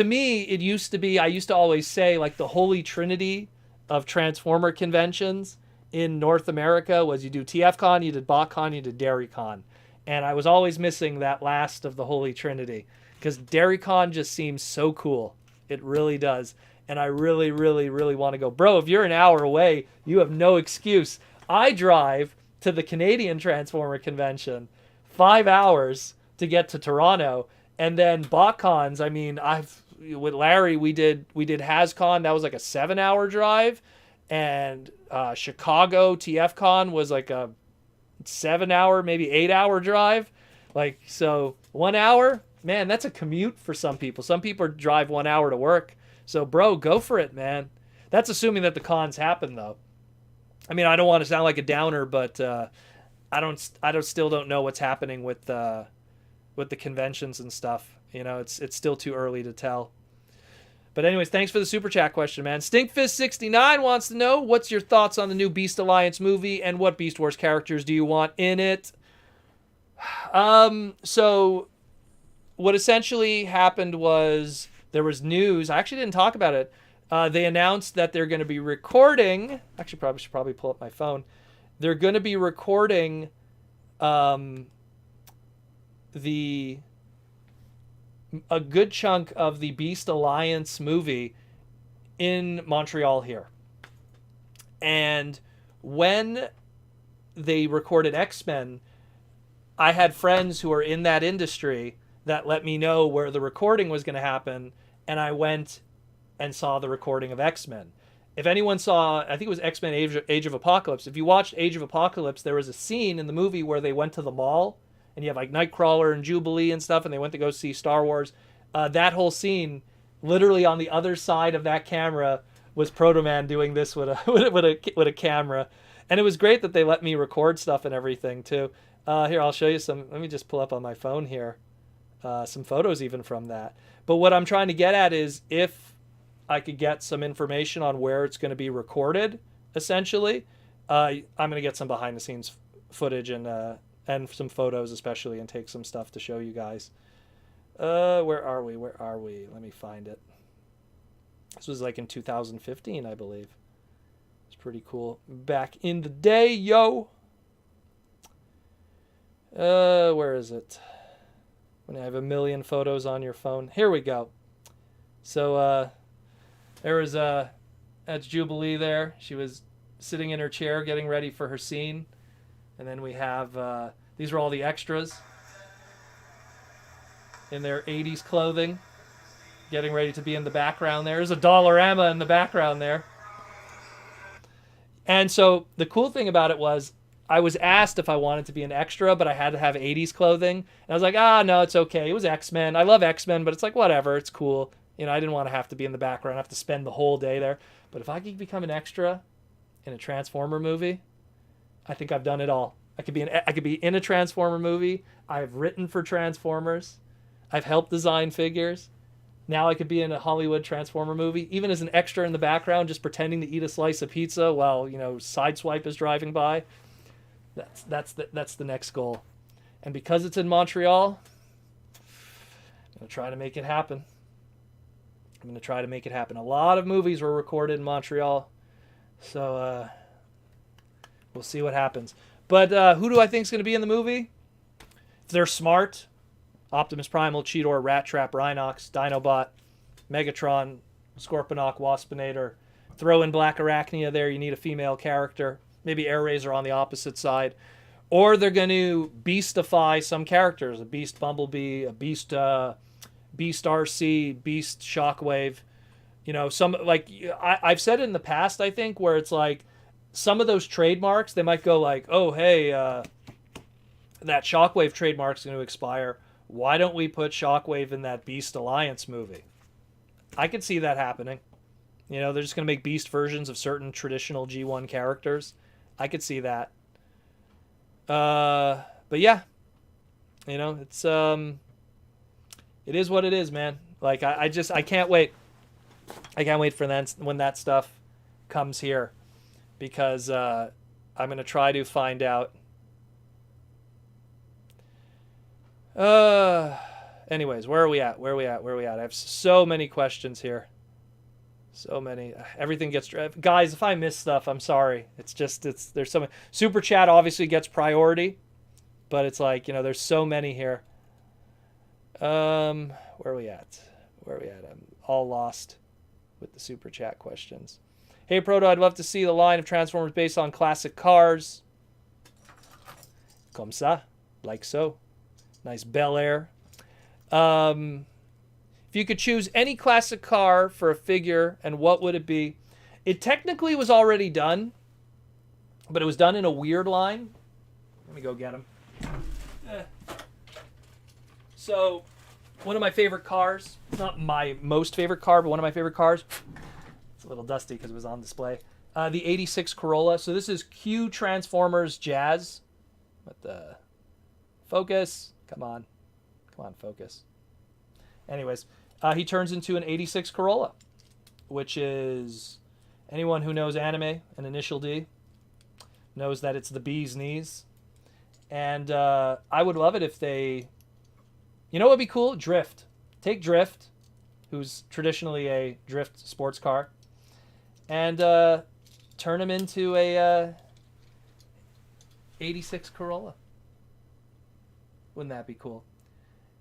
A: me, it used to be, I used to always say, like, the holy trinity of Transformer conventions in North America was you do TFCon, you did BotCon, you did DairyCon. And I was always missing that last of the holy trinity, because DairyCon just seems so cool. It really does. And I really, really, really want to go. Bro, if you're an hour away, you have no excuse. I drive to the Canadian Transformer Convention 5 hours to get to Toronto. And then BotCons, I mean, with Larry, we did HasCon. That was like a 7-hour drive. And Chicago TFCon was like a 7-hour, maybe 8-hour drive. Like, so 1 hour, man, that's a commute for some people. Some people drive 1 hour to work. So, bro, go for it, man. That's assuming that the cons happen, though. I mean, I don't want to sound like a downer, but still don't know what's happening with the conventions and stuff. You know, it's still too early to tell. But anyways, thanks for the super chat question, man. Stinkfist69 wants to know, what's your thoughts on the new Beast Alliance movie, and what Beast Wars characters do you want in it? So what essentially happened was there was news. I actually didn't talk about it. They announced that they're going to be recording. Actually, should probably pull up my phone. They're going to be recording a good chunk of the Beast Alliance movie in Montreal here. And when they recorded X-Men, I had friends who are in that industry that let me know where the recording was going to happen, and I went and saw the recording of X-Men. If anyone saw, I think it was X-Men Age of Apocalypse. If you watched Age of Apocalypse, there was a scene in the movie where they went to the mall, and you have like Nightcrawler and Jubilee and stuff, and they went to go see Star Wars. That whole scene, literally on the other side of that camera, was Proto Man doing this with a camera, and it was great that they let me record stuff and everything too. Here, I'll show you some. Let me just pull up on my phone here, some photos even from that. But what I'm trying to get at is if I could get some information on where it's going to be recorded, essentially, I'm going to get some behind the scenes footage and some photos especially, and take some stuff to show you guys. Where are we? Let me find it. This was like in 2015, I believe. It's pretty cool. Back in the day, yo. Where is it? When I have a million photos on your phone. Here we go. So, there was, that's Jubilee there. She was sitting in her chair getting ready for her scene. And then we have, these are all the extras in their 80s clothing, getting ready to be in the background there. There's a Dollarama in the background there. And so the cool thing about it was I was asked if I wanted to be an extra, but I had to have 80s clothing. And I was like, no, it's okay. It was X-Men. I love X-Men, but it's like, whatever, it's cool. You know, I didn't want to have to be in the background, have to spend the whole day there. But if I could become an extra in a Transformer movie, I think I've done it all. I could be in a Transformer movie. I've written for Transformers. I've helped design figures. Now I could be in a Hollywood Transformer movie, even as an extra in the background, just pretending to eat a slice of pizza while, you know, Sideswipe is driving by. That's the next goal. And because it's in Montreal, I'm going to try to make it happen. A lot of movies were recorded in Montreal. So we'll see what happens. But who do I think is going to be in the movie? If they're smart, Optimus Primal, Cheetor, Rat Trap, Rhinox, Dinobot, Megatron, Scorponok, Waspinator. Throw in Black Arachnia there. You need a female character. Maybe Airazor on the opposite side. Or they're going to beastify some characters. A Beast Bumblebee, a Beast RC, Beast Shockwave. You know, some, like, I've said it in the past, I think, where it's like, some of those trademarks, they might go like, oh, hey, that Shockwave trademark's going to expire. Why don't we put Shockwave in that Beast Alliance movie? I could see that happening. You know, they're just going to make Beast versions of certain traditional G1 characters. I could see that. But yeah, you know, it's it is what it is, man. Like I can't wait. I can't wait for that when that stuff comes here, because I'm going to try to find out. Anyways, where are we at? I have so many questions here. So many. Everything gets... Guys, if I miss stuff, I'm sorry. There's so many. Super Chat obviously gets priority, but it's like, you know, there's so many here. Where are we at? I'm all lost with the Super Chat questions. Hey, Proto, I'd love to see the line of Transformers based on classic cars. Comme ça. Like so. Nice Bel Air. If you could choose any classic car for a figure, and what would it be? It technically was already done, but it was done in a weird line. Let me go get him. So, one of my favorite cars, not my most favorite car, but one of my favorite cars. It's a little dusty because it was on display. The 86 Corolla. So this is Q Transformers Jazz. What the... Focus. Come on, focus. Anyways, he turns into an 86 Corolla, which is... Anyone who knows anime, an initial D, knows that it's the bee's knees. And I would love it if they... You know what would be cool? Drift. Take Drift, who's traditionally a drift sports car, and turn him into a 86 Corolla. Wouldn't that be cool?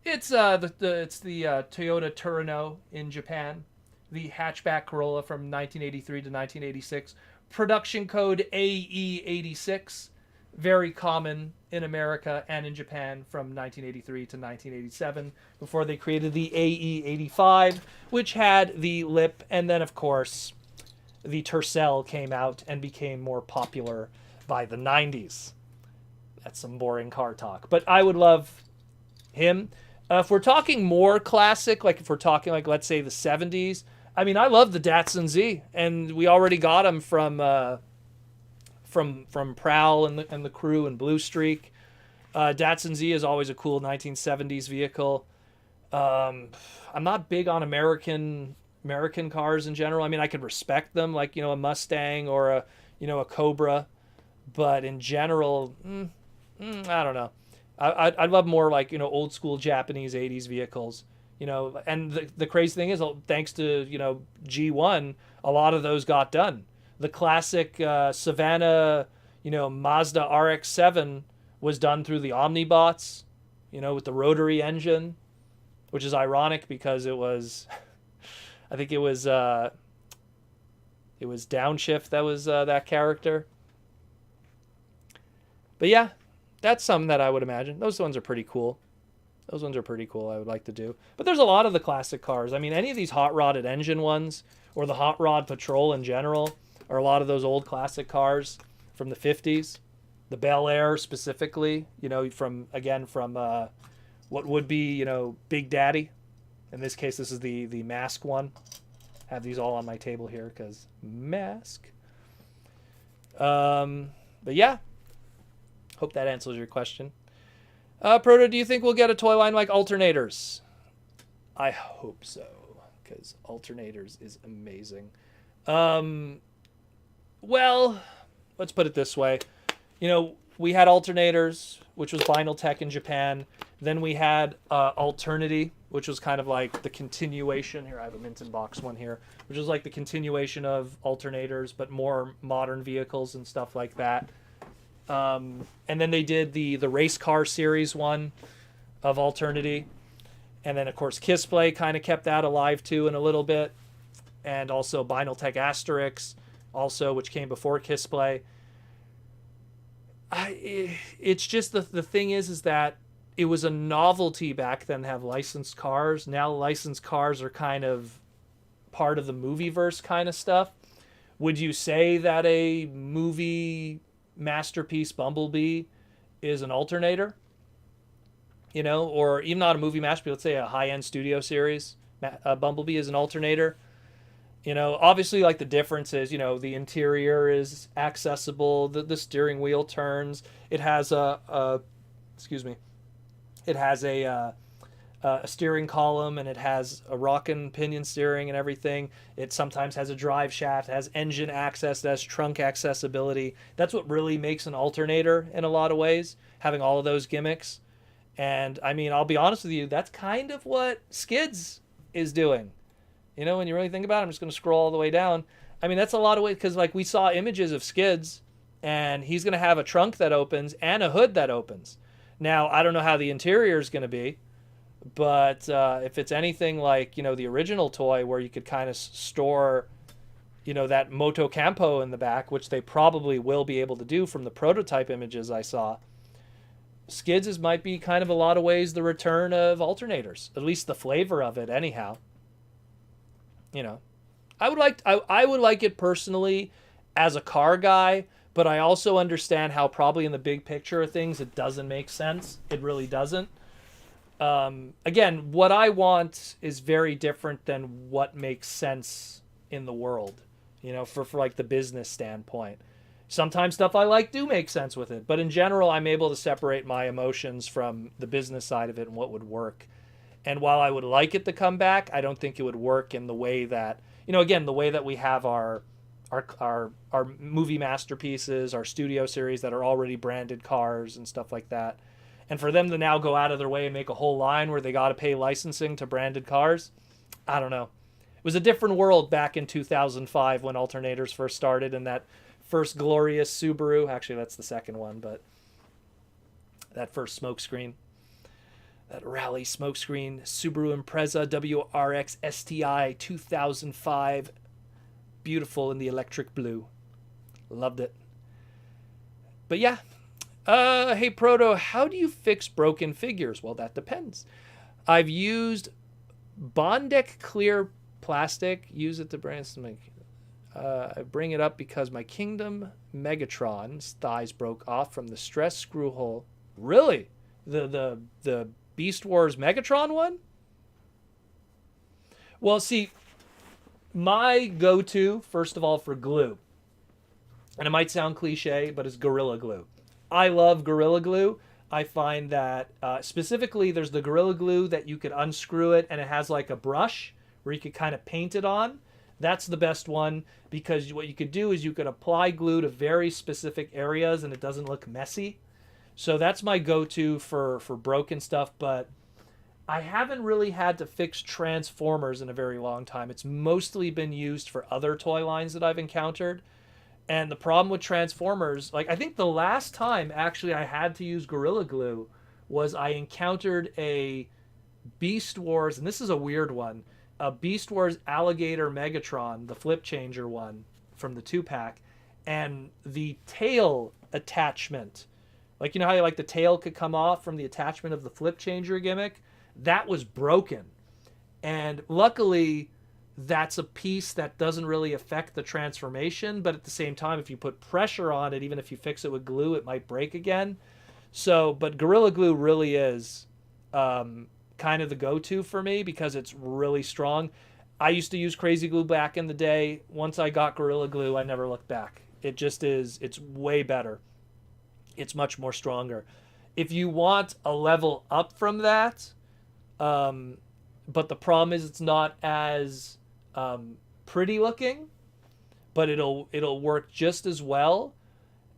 A: It's the Toyota Turano in Japan, the hatchback Corolla from 1983 to 1986, production code AE86. Very common in America and in Japan from 1983 to 1987 before they created the AE85, which had the lip, and then of course the Tercel came out and became more popular by the 90s. That's some boring car talk, but I would love him. If we're talking more classic, like if we're talking like let's say the 70s, I mean I love the Datsun Z, and we already got him from Prowl and the crew and Blue Streak. Datsun Z is always a cool 1970s vehicle. I'm not big on American cars in general. I mean, I could respect them, like a Mustang or a Cobra, but in general, I don't know. I'd love more like old school Japanese 80s vehicles. And the crazy thing is, thanks to G1, a lot of those got done. The classic Savannah, Mazda RX-7 was done through the Omnibots, with the rotary engine, which is ironic because it was, I think it was Downshift that was that character. But yeah, that's something that I would imagine. Those ones are pretty cool. I would like to do. But there's a lot of the classic cars. I mean, any of these hot rodded engine ones or the hot rod patrol in general, or a lot of those old classic cars from the 50s, the Bel Air specifically, from what would be, Big Daddy. In this case, this is the Mask one. Have these all on my table here because Mask. But yeah, hope that answers your question. Proto, do you think we'll get a toy line like alternators? I hope so, because alternators is amazing. Well, let's put it this way. We had alternators, which was Vinyl Tech in Japan. Then we had Alternity, which was kind of like the continuation. Here, I have a mint in box one here, which was like the continuation of alternators, but more modern vehicles and stuff like that. And then they did the race car series one of Alternity. And then, of course, Kissplay kind of kept that alive, too, in a little bit. And also Vinyl Tech Asterix, also, which came before Kissplay. It's just the thing is that it was a novelty back then to have licensed cars. Now licensed cars are kind of part of the movieverse kind of stuff. Would you say that a movie masterpiece Bumblebee is an alternator? Or even not a movie masterpiece, let's say a high-end studio series Bumblebee is an alternator. Obviously, like the difference is, the interior is accessible, the steering wheel turns, it has a steering column, and it has a rock and pinion steering and everything. It sometimes has a drive shaft, it has engine access, it has trunk accessibility. That's what really makes an alternator in a lot of ways, having all of those gimmicks. And I mean, I'll be honest with you, that's kind of what Skids is doing. When you really think about it, I'm just going to scroll all the way down. I mean, that's a lot of ways, because like we saw images of Skids, and he's going to have a trunk that opens and a hood that opens. Now, I don't know how the interior is going to be, but if it's anything like, the original toy where you could kind of store, that Moto Campo in the back, which they probably will be able to do from the prototype images I saw, Skids might be kind of a lot of ways the return of alternators, at least the flavor of it anyhow. I would like it personally as a car guy, but I also understand how probably in the big picture of things it doesn't make sense. It really doesn't. Again, what I want is very different than what makes sense in the world, for like the business standpoint. Sometimes stuff I like do make sense with it, but in general, I'm able to separate my emotions from the business side of it and what would work. And while I would like it to come back, I don't think it would work in the way that, again, the way that we have our movie masterpieces, our studio series that are already branded cars and stuff like that. And for them to now go out of their way and make a whole line where they got to pay licensing to branded cars, I don't know. It was a different world back in 2005 when alternators first started, and that first glorious Subaru, actually that's the second one, but that first smokescreen, that rally smokescreen, Subaru Impreza WRX STI 2005, beautiful in the electric blue. Loved it. But yeah. Hey Proto, how do you fix broken figures? Well, that depends. I've used Bondec clear plastic. Use it to brand something. I bring it up because my Kingdom Megatron's thighs broke off from the stress screw hole. Really? The Beast Wars Megatron one? Well, see, my go-to, first of all, for glue, and it might sound cliche, but it's Gorilla Glue. I love Gorilla Glue. I find that specifically there's the Gorilla Glue that you could unscrew it and it has like a brush where you could kind of paint it on. That's the best one because what you could do is you could apply glue to very specific areas and it doesn't look messy. So that's my go-to for broken stuff, but I haven't really had to fix Transformers in a very long time. It's mostly been used for other toy lines that I've encountered. And the problem with Transformers, like I think the last time actually I had to use Gorilla Glue was I encountered a Beast Wars, and this is a weird one, a Beast Wars Alligator Megatron, the flip changer one from the 2-pack, and the tail attachment, like how like the tail could come off from the attachment of the flip changer gimmick, that was broken. And luckily, that's a piece that doesn't really affect the transformation, but at the same time, if you put pressure on it, even if you fix it with glue, it might break again. So, but Gorilla Glue really is kind of the go-to for me because it's really strong. I used to use Crazy Glue back in the day. Once I got Gorilla Glue, I never looked back. It just is, it's way better. It's much more stronger. If you want a level up from that, but the problem is it's not as pretty looking, but it'll work just as well,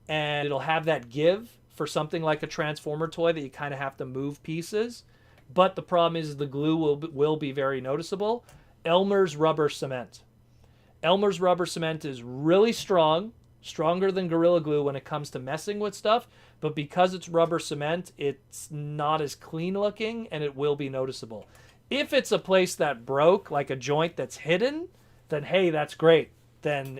A: and it'll have that give for something like a Transformer toy that you kind of have to move pieces. But the problem is the glue will be very noticeable. Elmer's rubber cement. Elmer's rubber cement is really strong, stronger than Gorilla Glue when it comes to messing with stuff, but because it's rubber cement, it's not as clean looking and it will be noticeable. If it's a place that broke, like a joint that's hidden, then hey, that's great. Then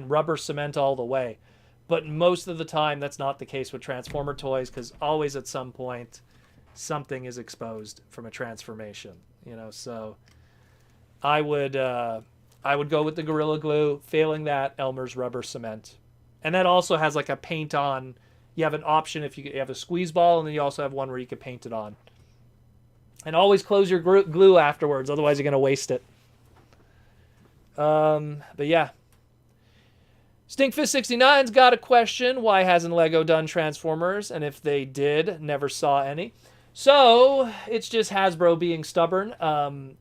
A: rubber cement all the way. But most of the time, that's not the case with Transformer toys because always at some point, something is exposed from a transformation. So I would go with the Gorilla Glue. Failing that, Elmer's rubber cement, and that also has like a paint on. You have an option if you have a squeeze ball, and then you also have one where you can paint it on. And always close your glue afterwards, otherwise you're going to waste it. But yeah. Stinkfist69's got a question. Why hasn't LEGO done Transformers? And if they did, never saw any. So, it's just Hasbro being stubborn.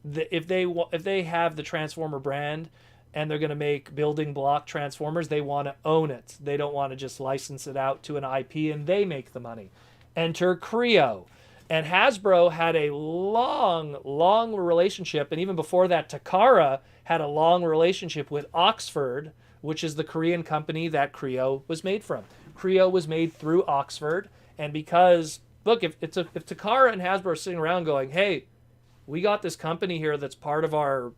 A: If they have the Transformer brand and they're going to make building block Transformers, they want to own it. They don't want to just license it out to an IP and they make the money. Enter Creo. And Hasbro had a long relationship, and even before that, Takara had a long relationship with Oxford, which is the Korean company that Creo was made from. Creo was made through Oxford, and because, look, if Takara and Hasbro are sitting around going, hey, we got this company here that's part of our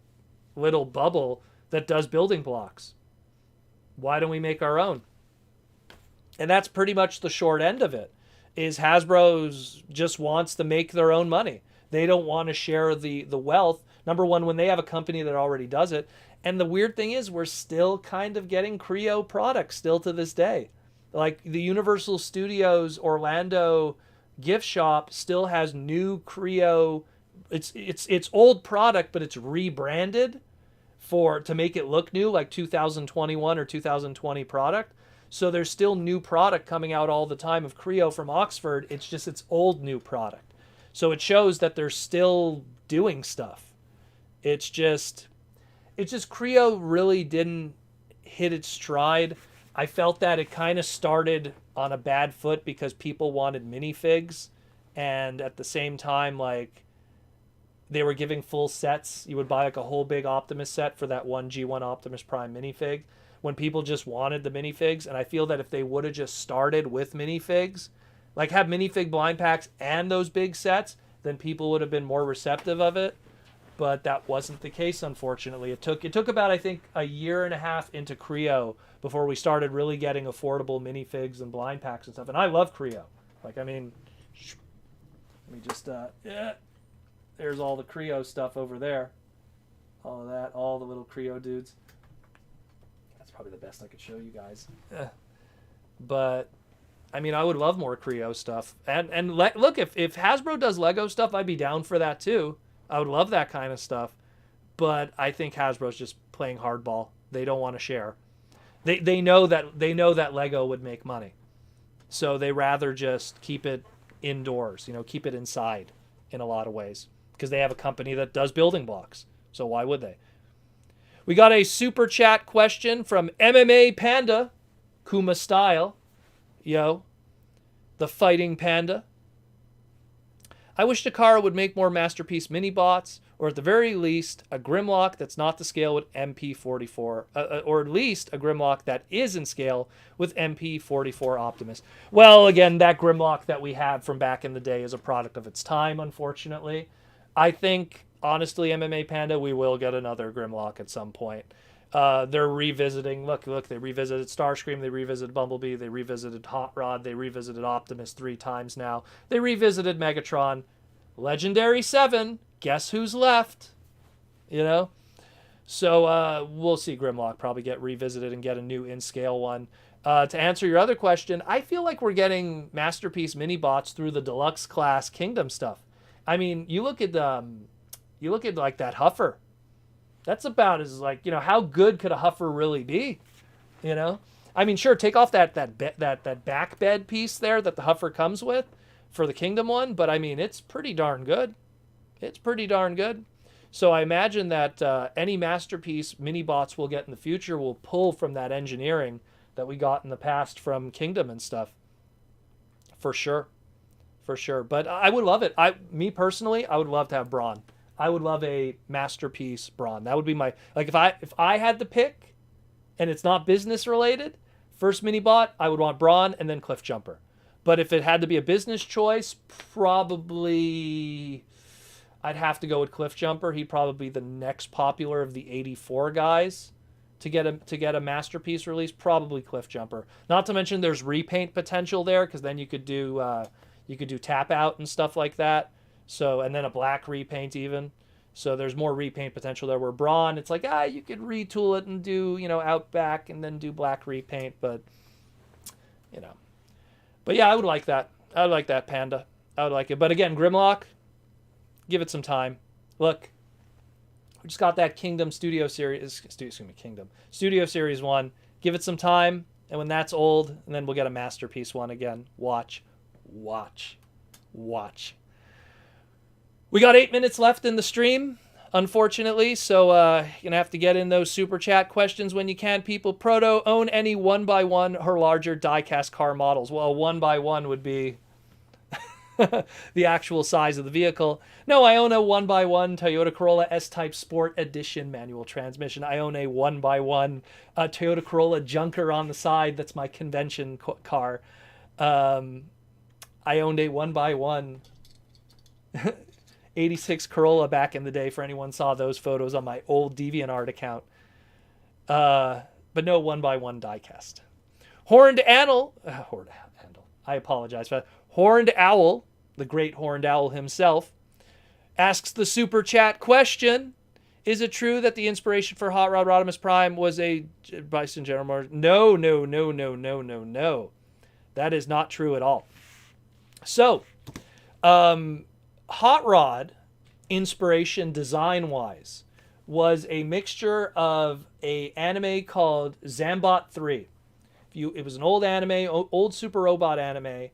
A: little bubble that does building blocks. Why don't we make our own? And that's pretty much the short end of it. Is Hasbro just wants to make their own money. They don't want to share the wealth. Number one, when they have a company that already does it. And the weird thing is we're still kind of getting Creo products still to this day. Like the Universal Studios Orlando gift shop still has new Creo. It's old product, but it's rebranded to make it look new, like 2021 or 2020 product. So there's still new product coming out all the time of Creo from Oxford. It's just it's old new product. So it shows that they're still doing stuff. It's just Creo really didn't hit its stride. I felt that it kind of started on a bad foot because people wanted minifigs, and at the same time, like, they were giving full sets. You would buy like a whole big Optimus set for that one G1 Optimus Prime minifig when people just wanted the minifigs. And I feel that if they would have just started with minifigs, like have minifig blind packs and those big sets, then people would have been more receptive of it. But that wasn't the case, unfortunately. It took about, I think, a year and a half into Creo before we started really getting affordable minifigs and blind packs and stuff. And I love Creo. Like, I mean, let me just, there's all the Creo stuff over there. All of that, all the little Creo dudes. That's probably the best I could show you guys. But, I mean, I would love more Creo stuff. And look, if Hasbro does Lego stuff, I'd be down for that too. I would love that kind of stuff. But I think Hasbro's just playing hardball. They don't want to share. They know that Lego would make money. So they rather just keep it indoors, keep it inside in a lot of ways. Because they have a company that does building blocks. So why would they? We got a super chat question from MMA Panda, Kuma style. Yo, the fighting panda. I wish Takara would make more Masterpiece mini-bots, or at the very least, a Grimlock that's not to scale with MP44, or at least a Grimlock that is in scale with MP44 Optimus. Well, again, that Grimlock that we had from back in the day is a product of its time, unfortunately. I think, honestly, MMA Panda, we will get another Grimlock at some point. They're revisiting, look, they revisited Starscream, they revisited Bumblebee, they revisited Hot Rod, they revisited Optimus 3 times now. They revisited Megatron. Legendary 7, guess who's left? So we'll see Grimlock probably get revisited and get a new in-scale one. To answer your other question, I feel like we're getting Masterpiece mini-bots through the Deluxe class Kingdom stuff. I mean, you look at like that Huffer. That's about as like, how good could a Huffer really be? I mean, sure, take off that back bed piece there that the Huffer comes with for the Kingdom one, but I mean, it's pretty darn good. It's pretty darn good. So I imagine that any Masterpiece mini bots we'll get in the future will pull from that engineering that we got in the past from Kingdom and stuff. For sure. But I would love it. Me personally, I would love to have Brawn. I would love a Masterpiece Brawn. That would be my, like, if I had the pick and it's not business related, first mini bot, I would want Brawn and then Cliff Jumper. But if it had to be a business choice, probably I'd have to go with Cliff Jumper. He'd probably be the next popular of the 84 guys to get a Masterpiece release. Probably Cliff Jumper. Not to mention there's repaint potential there, because then you could do tap out and stuff like that. So, and then a black repaint even. So there's more repaint potential there. Where Brawn, it's like, you could retool it and do, Outback and then do black repaint, but But yeah, I would like that. I would like that, Panda. I would like it. But again, Grimlock, give it some time. Look, we just got that Kingdom Studio Series, Studio Series 1. Give it some time, and when that's old, and then we'll get a Masterpiece one again. Watch. We got 8 minutes left in the stream, unfortunately, so you're going to have to get in those super chat questions when you can, people. Proto, own any 1x1 or larger diecast car models. Well, 1x1 would be the actual size of the vehicle. No, I own a 1x1 Toyota Corolla S-Type Sport Edition manual transmission. I own a 1x1 Toyota Corolla Junker on the side. That's my convention car. I owned a 1x1 86 Corolla back in the day, for anyone saw those photos on my old DeviantArt account. But no 1x1 diecast. Horned Owl, I apologize for that. Horned Owl, the great Horned Owl himself, asks the super chat question: is it true that the inspiration for Hot Rod Rodimus Prime was a Bison General Motors? No. That is not true at all. So, Hot Rod, inspiration design wise, was a mixture of a anime called Zambot 3. It was an old anime, old Super Robot anime.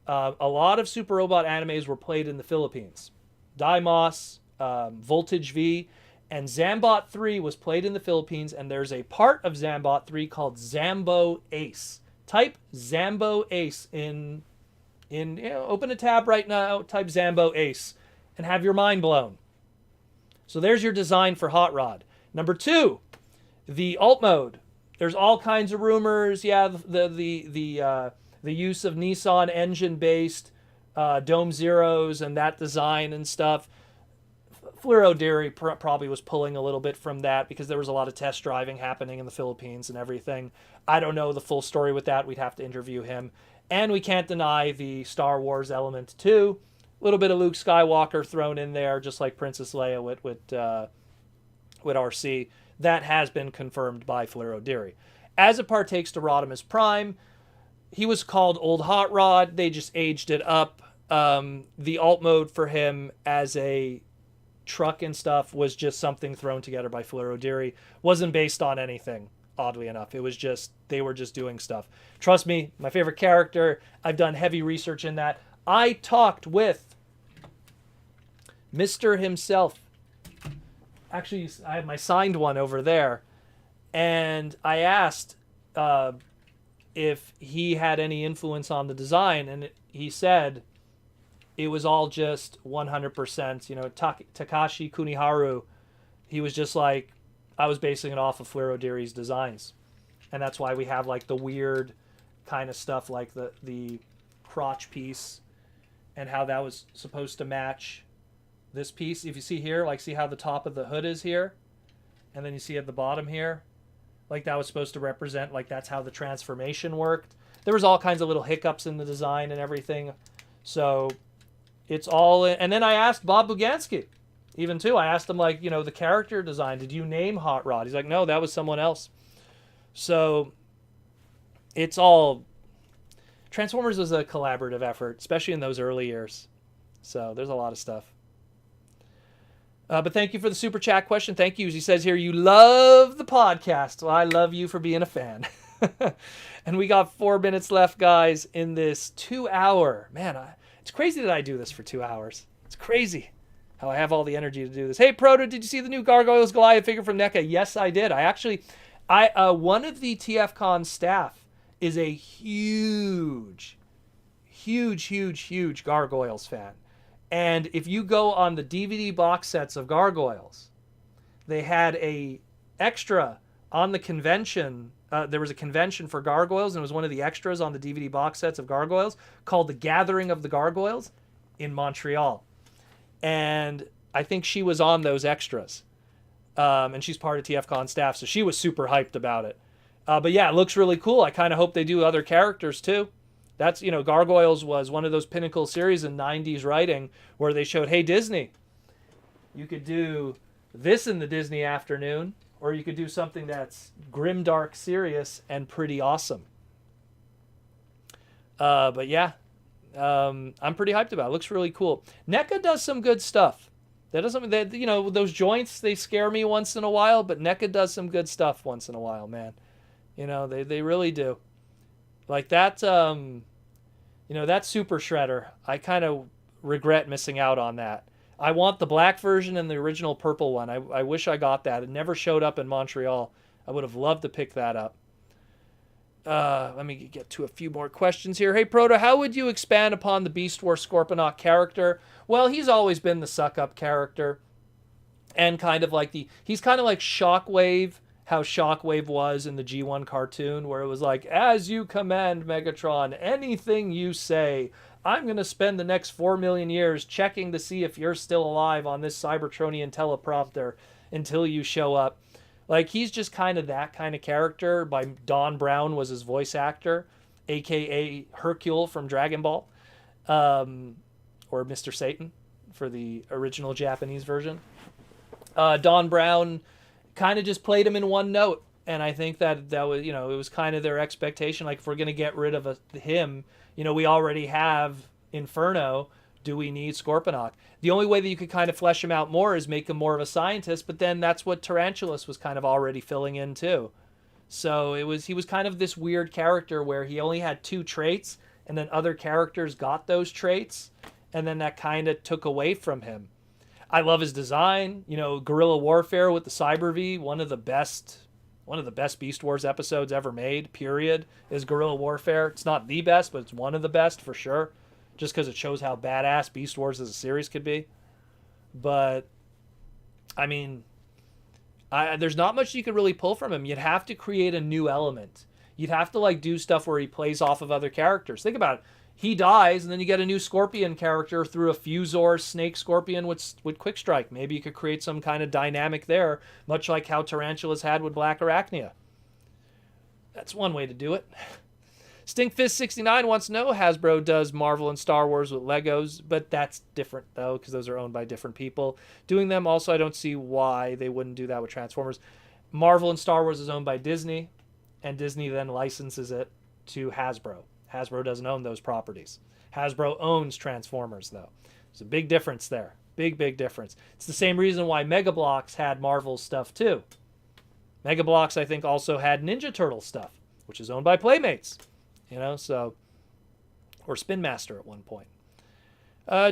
A: A lot of Super Robot animes were played in the Philippines. Daimos, Voltage V, and Zambot 3 was played in the Philippines, and there's a part of Zambot 3 called Zambo Ace. Type Zambo Ace open a tab right now, type Zambo Ace, and have your mind blown. So there's your design for Hot Rod. Number 2, the alt mode. There's all kinds of rumors. Yeah, the use of Nissan engine based Dome Zeros and that design and stuff. Fluro Deary probably was pulling a little bit from that because there was a lot of test driving happening in the Philippines and everything. I don't know the full story with that. We'd have to interview him. And we can't deny the Star Wars element too. A little bit of Luke Skywalker thrown in there, just like Princess Leia with RC. That has been confirmed by Fluro Deary. As it partakes to Rodimus Prime, he was called Old Hot Rod. They just aged it up. The alt mode for him as a truck and stuff was just something thrown together by Fluro Deary. Wasn't based on anything, oddly enough. It was just, they were just doing stuff. Trust me, my favorite character. I've done heavy research in that. I talked with Mr. himself. Actually, I have my signed one over there. And I asked if he had any influence on the design. And he said it was all just 100%. You know, Takashi Kuniharu, he was just like, I was basing it off of Fluro Deary's designs. And that's why we have like the weird kind of stuff like the crotch piece and how that was supposed to match this piece. If you see here, like see how the top of the hood is here? And then you see at the bottom here, like that was supposed to represent, like that's how the transformation worked. There was all kinds of little hiccups in the design and everything. So it's all in. And then I asked Bob Bugansky, even too. I asked him, like, you know, the character design, did you name Hot Rod? He's like, no, that was someone else. So it's all, Transformers was a collaborative effort, especially in those early years. So there's a lot of stuff. But thank you for the super chat question. Thank you. He says here, you love the podcast. Well, I love you for being a fan. And we got 4 minutes left, guys, in this 2 hour. Man, it's crazy that I do this for 2 hours. It's crazy how I have all the energy to do this. Hey, Proto, did you see the new Gargoyles Goliath figure from NECA? Yes, I did. One of the TFCon staff is a huge Gargoyles fan. And if you go on the DVD box sets of Gargoyles, they had a extra on the convention. There was a convention for Gargoyles, and it was one of the extras on the DVD box sets of Gargoyles called The Gathering of the Gargoyles in Montreal. And I think she was on those extras. And she's part of TFCon staff, so she was super hyped about it. But yeah, it looks really cool. I kind of hope they do other characters too. That's, you know, Gargoyles was one of those pinnacle series in 90s writing where they showed, hey, Disney, you could do this in the Disney afternoon, or you could do something that's grim, dark, serious, and pretty awesome. But yeah, I'm pretty hyped about it. It looks really cool. NECA does some good stuff. That doesn't, you know, those joints, they scare me once in a while, but NECA does some good stuff once in a while, man. You know, they really do. Like that, you know, that Super Shredder, I kind of regret missing out on that. I want the black version and the original purple one. I wish I got that. It never showed up in Montreal. I would have loved to pick that up. Let me get to a few more questions here. Hey, Proto, how would you expand upon the Beast Wars Scorponok character? Well, he's always been the suck-up character. And kind of like he's kind of like Shockwave, how Shockwave was in the G1 cartoon, where it was like, as you command, Megatron, anything you say, I'm going to spend the next 4 million years checking to see if you're still alive on this Cybertronian teleprompter until you show up. Like, he's just kind of that kind of character. Don Brown was his voice actor, a.k.a. Hercule from Dragon Ball, or Mr. Satan for the original Japanese version. Don Brown kind of just played him in one note, and I think that was, you know, it was kind of their expectation. Like, if we're going to get rid of him, you know, we already have Inferno, Do we need Scorponok? The only way that you could kind of flesh him out more is make him more of a scientist, but then that's what Tarantulas was kind of already filling in too. So he was kind of this weird character where he only had 2 traits, and then other characters got those traits, and then that kind of took away from him. I love his design. You know, Guerrilla Warfare with the Cyber V, one of the best Beast Wars episodes ever made, period, is Guerrilla Warfare. It's not the best, but it's one of the best for sure, just because it shows how badass Beast Wars as a series could be. But, I mean, there's not much you could really pull from him. You'd have to create a new element. You'd have to, like, do stuff where he plays off of other characters. Think about it. He dies, and then you get a new Scorpion character through a Fusor Snake Scorpion with Quick Strike. Maybe you could create some kind of dynamic there, much like how Tarantulas had with Black Arachnia. That's one way to do it. Stinkfist69 wants to know, Hasbro does Marvel and Star Wars with Legos, but that's different, though, because those are owned by different people. Doing them, also, I don't see why they wouldn't do that with Transformers. Marvel and Star Wars is owned by Disney, and Disney then licenses it to Hasbro. Hasbro doesn't own those properties. Hasbro owns Transformers, though. There's a big difference there. Big, big difference. It's the same reason why Mega Bloks had Marvel stuff, too. Mega Bloks, I think, also had Ninja Turtle stuff, which is owned by Playmates. You know, so... Or Spin Master at one point.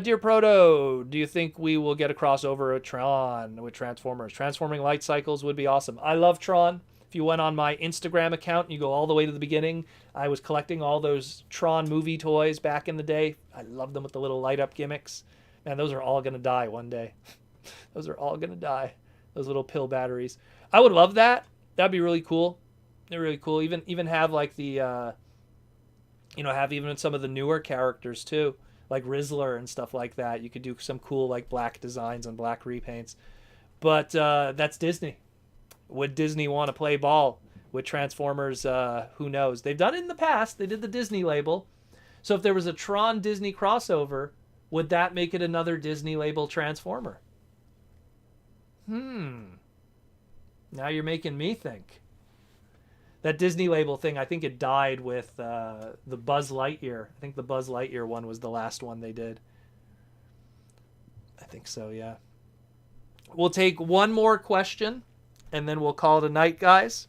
A: Dear Proto, do you think we will get a crossover of Tron with Transformers? Transforming light cycles would be awesome. I love Tron. If you went on my Instagram account and you go all the way to the beginning, I was collecting all those Tron movie toys back in the day. I love them with the little light up gimmicks. Man, those are all going to die one day. Those are all going to die. Those little pill batteries. I would love that. That'd be really cool. They're really cool. Even have like the, have even some of the newer characters too, like Rizzler and stuff like that. You could do some cool like black designs and black repaints. But that's Disney. Would Disney want to play ball with Transformers? Who knows? They've done it in the past. They did the Disney label. So if there was a Tron Disney crossover, would that make it another Disney label Transformer? Now you're making me think. That Disney label thing, I think it died with the Buzz Lightyear. I think the Buzz Lightyear one was the last one they did. I think so, yeah. We'll take one more question, and then we'll call it a night, guys.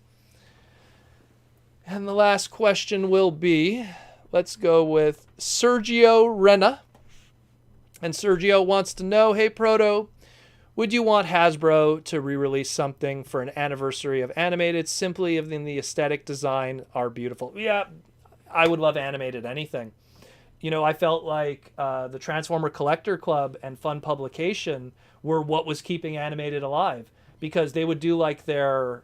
A: And the last question will be, let's go with Sergio Rena. And Sergio wants to know, hey, Proto, would you want Hasbro to re-release something for an anniversary of animated simply if the aesthetic design are beautiful? Yeah, I would love animated anything. You know, I felt like the Transformer Collector Club and Fun Publication were what was keeping animated alive, because they would do like their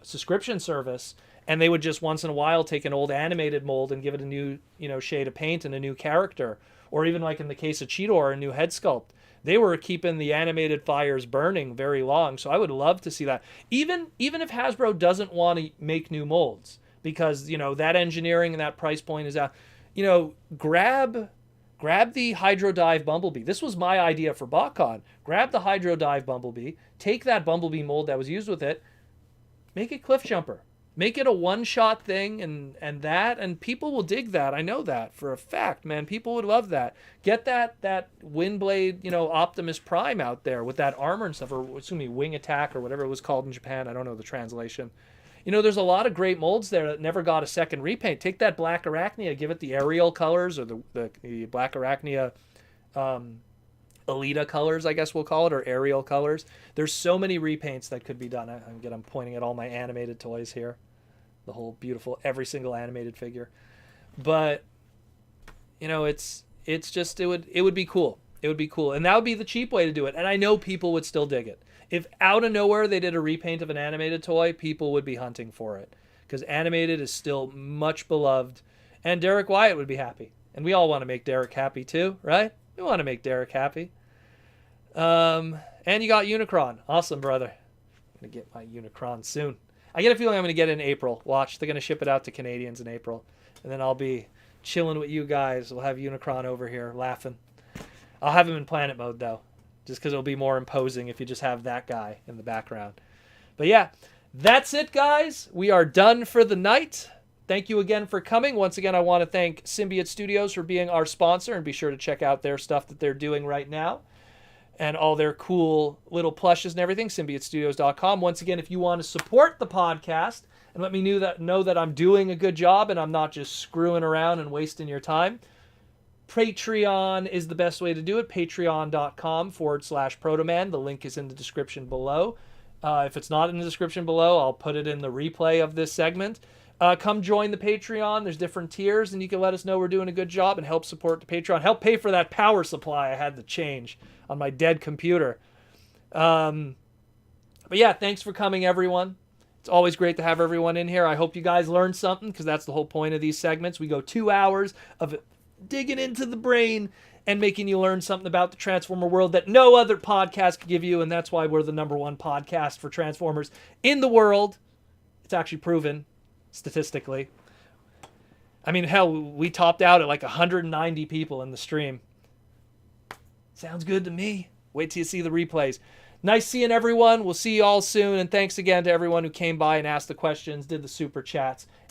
A: subscription service, and they would just once in a while take an old animated mold and give it a new, shade of paint and a new character, or even like in the case of Cheetor, a new head sculpt. They were keeping the animated fires burning very long, so I would love to see that. Even if Hasbro doesn't want to make new molds, because that engineering and that price point is out. Grab the Hydro Dive Bumblebee. This was my idea for BotCon. Grab the Hydro Dive Bumblebee, take that Bumblebee mold that was used with it, make it Cliff Jumper. Make it a one-shot thing, and people will dig that. I know that for a fact, man. People would love that. Get that Windblade, Optimus Prime out there with that armor and stuff, or Wing Attack or whatever it was called in Japan. I don't know the translation. There's a lot of great molds there that never got a second repaint. Take that Black Arachnia, give it the Aerial colors, or the Black Arachnia Alita colors, I guess we'll call it, or Aerial colors. There's so many repaints that could be done. I'm pointing at all my animated toys here. The whole beautiful, every single animated figure. But, it's just, it would be cool. It would be cool. And that would be the cheap way to do it. And I know people would still dig it. If out of nowhere they did a repaint of an animated toy, people would be hunting for it. Because animated is still much beloved. And Derek Wyatt would be happy. And we all want to make Derek happy too, right? We want to make Derek happy. And you got Unicron. Awesome, brother. I'm going to get my Unicron soon. I get a feeling I'm going to get it in April. Watch, they're going to ship it out to Canadians in April. And then I'll be chilling with you guys. We'll have Unicron over here laughing. I'll have him in planet mode, though. Just because it'll be more imposing if you just have that guy in the background. But yeah, that's it, guys. We are done for the night. thank you again for coming. Once again, I want to thank Symbiote Studios for being our sponsor, and be sure to check out their stuff that they're doing right now and all their cool little plushes and everything, symbiotestudios.com. Once again, if you want to support the podcast and let me know that I'm doing a good job and I'm not just screwing around and wasting your time, Patreon is the best way to do it. Patreon.com/Protoman. The link is in the description below. If it's not in the description below, I'll put it in the replay of this segment. Come join the Patreon. There's different tiers, and you can let us know we're doing a good job and help support the Patreon. Help pay for that power supply I had to change on my dead computer. But yeah, thanks for coming, everyone. It's always great to have everyone in here. I hope you guys learned something, because that's the whole point of these segments. We go 2 hours of digging into the brain and making you learn something about the Transformer world that no other podcast could give you, and that's why we're the #1 podcast for Transformers in the world. It's actually proven statistically. I mean, hell, we topped out at like 190 people in the stream. Sounds good to me. Wait till you see the replays. Nice seeing everyone. We'll see you all soon, and thanks again to everyone who came by and asked the questions, did the super chats,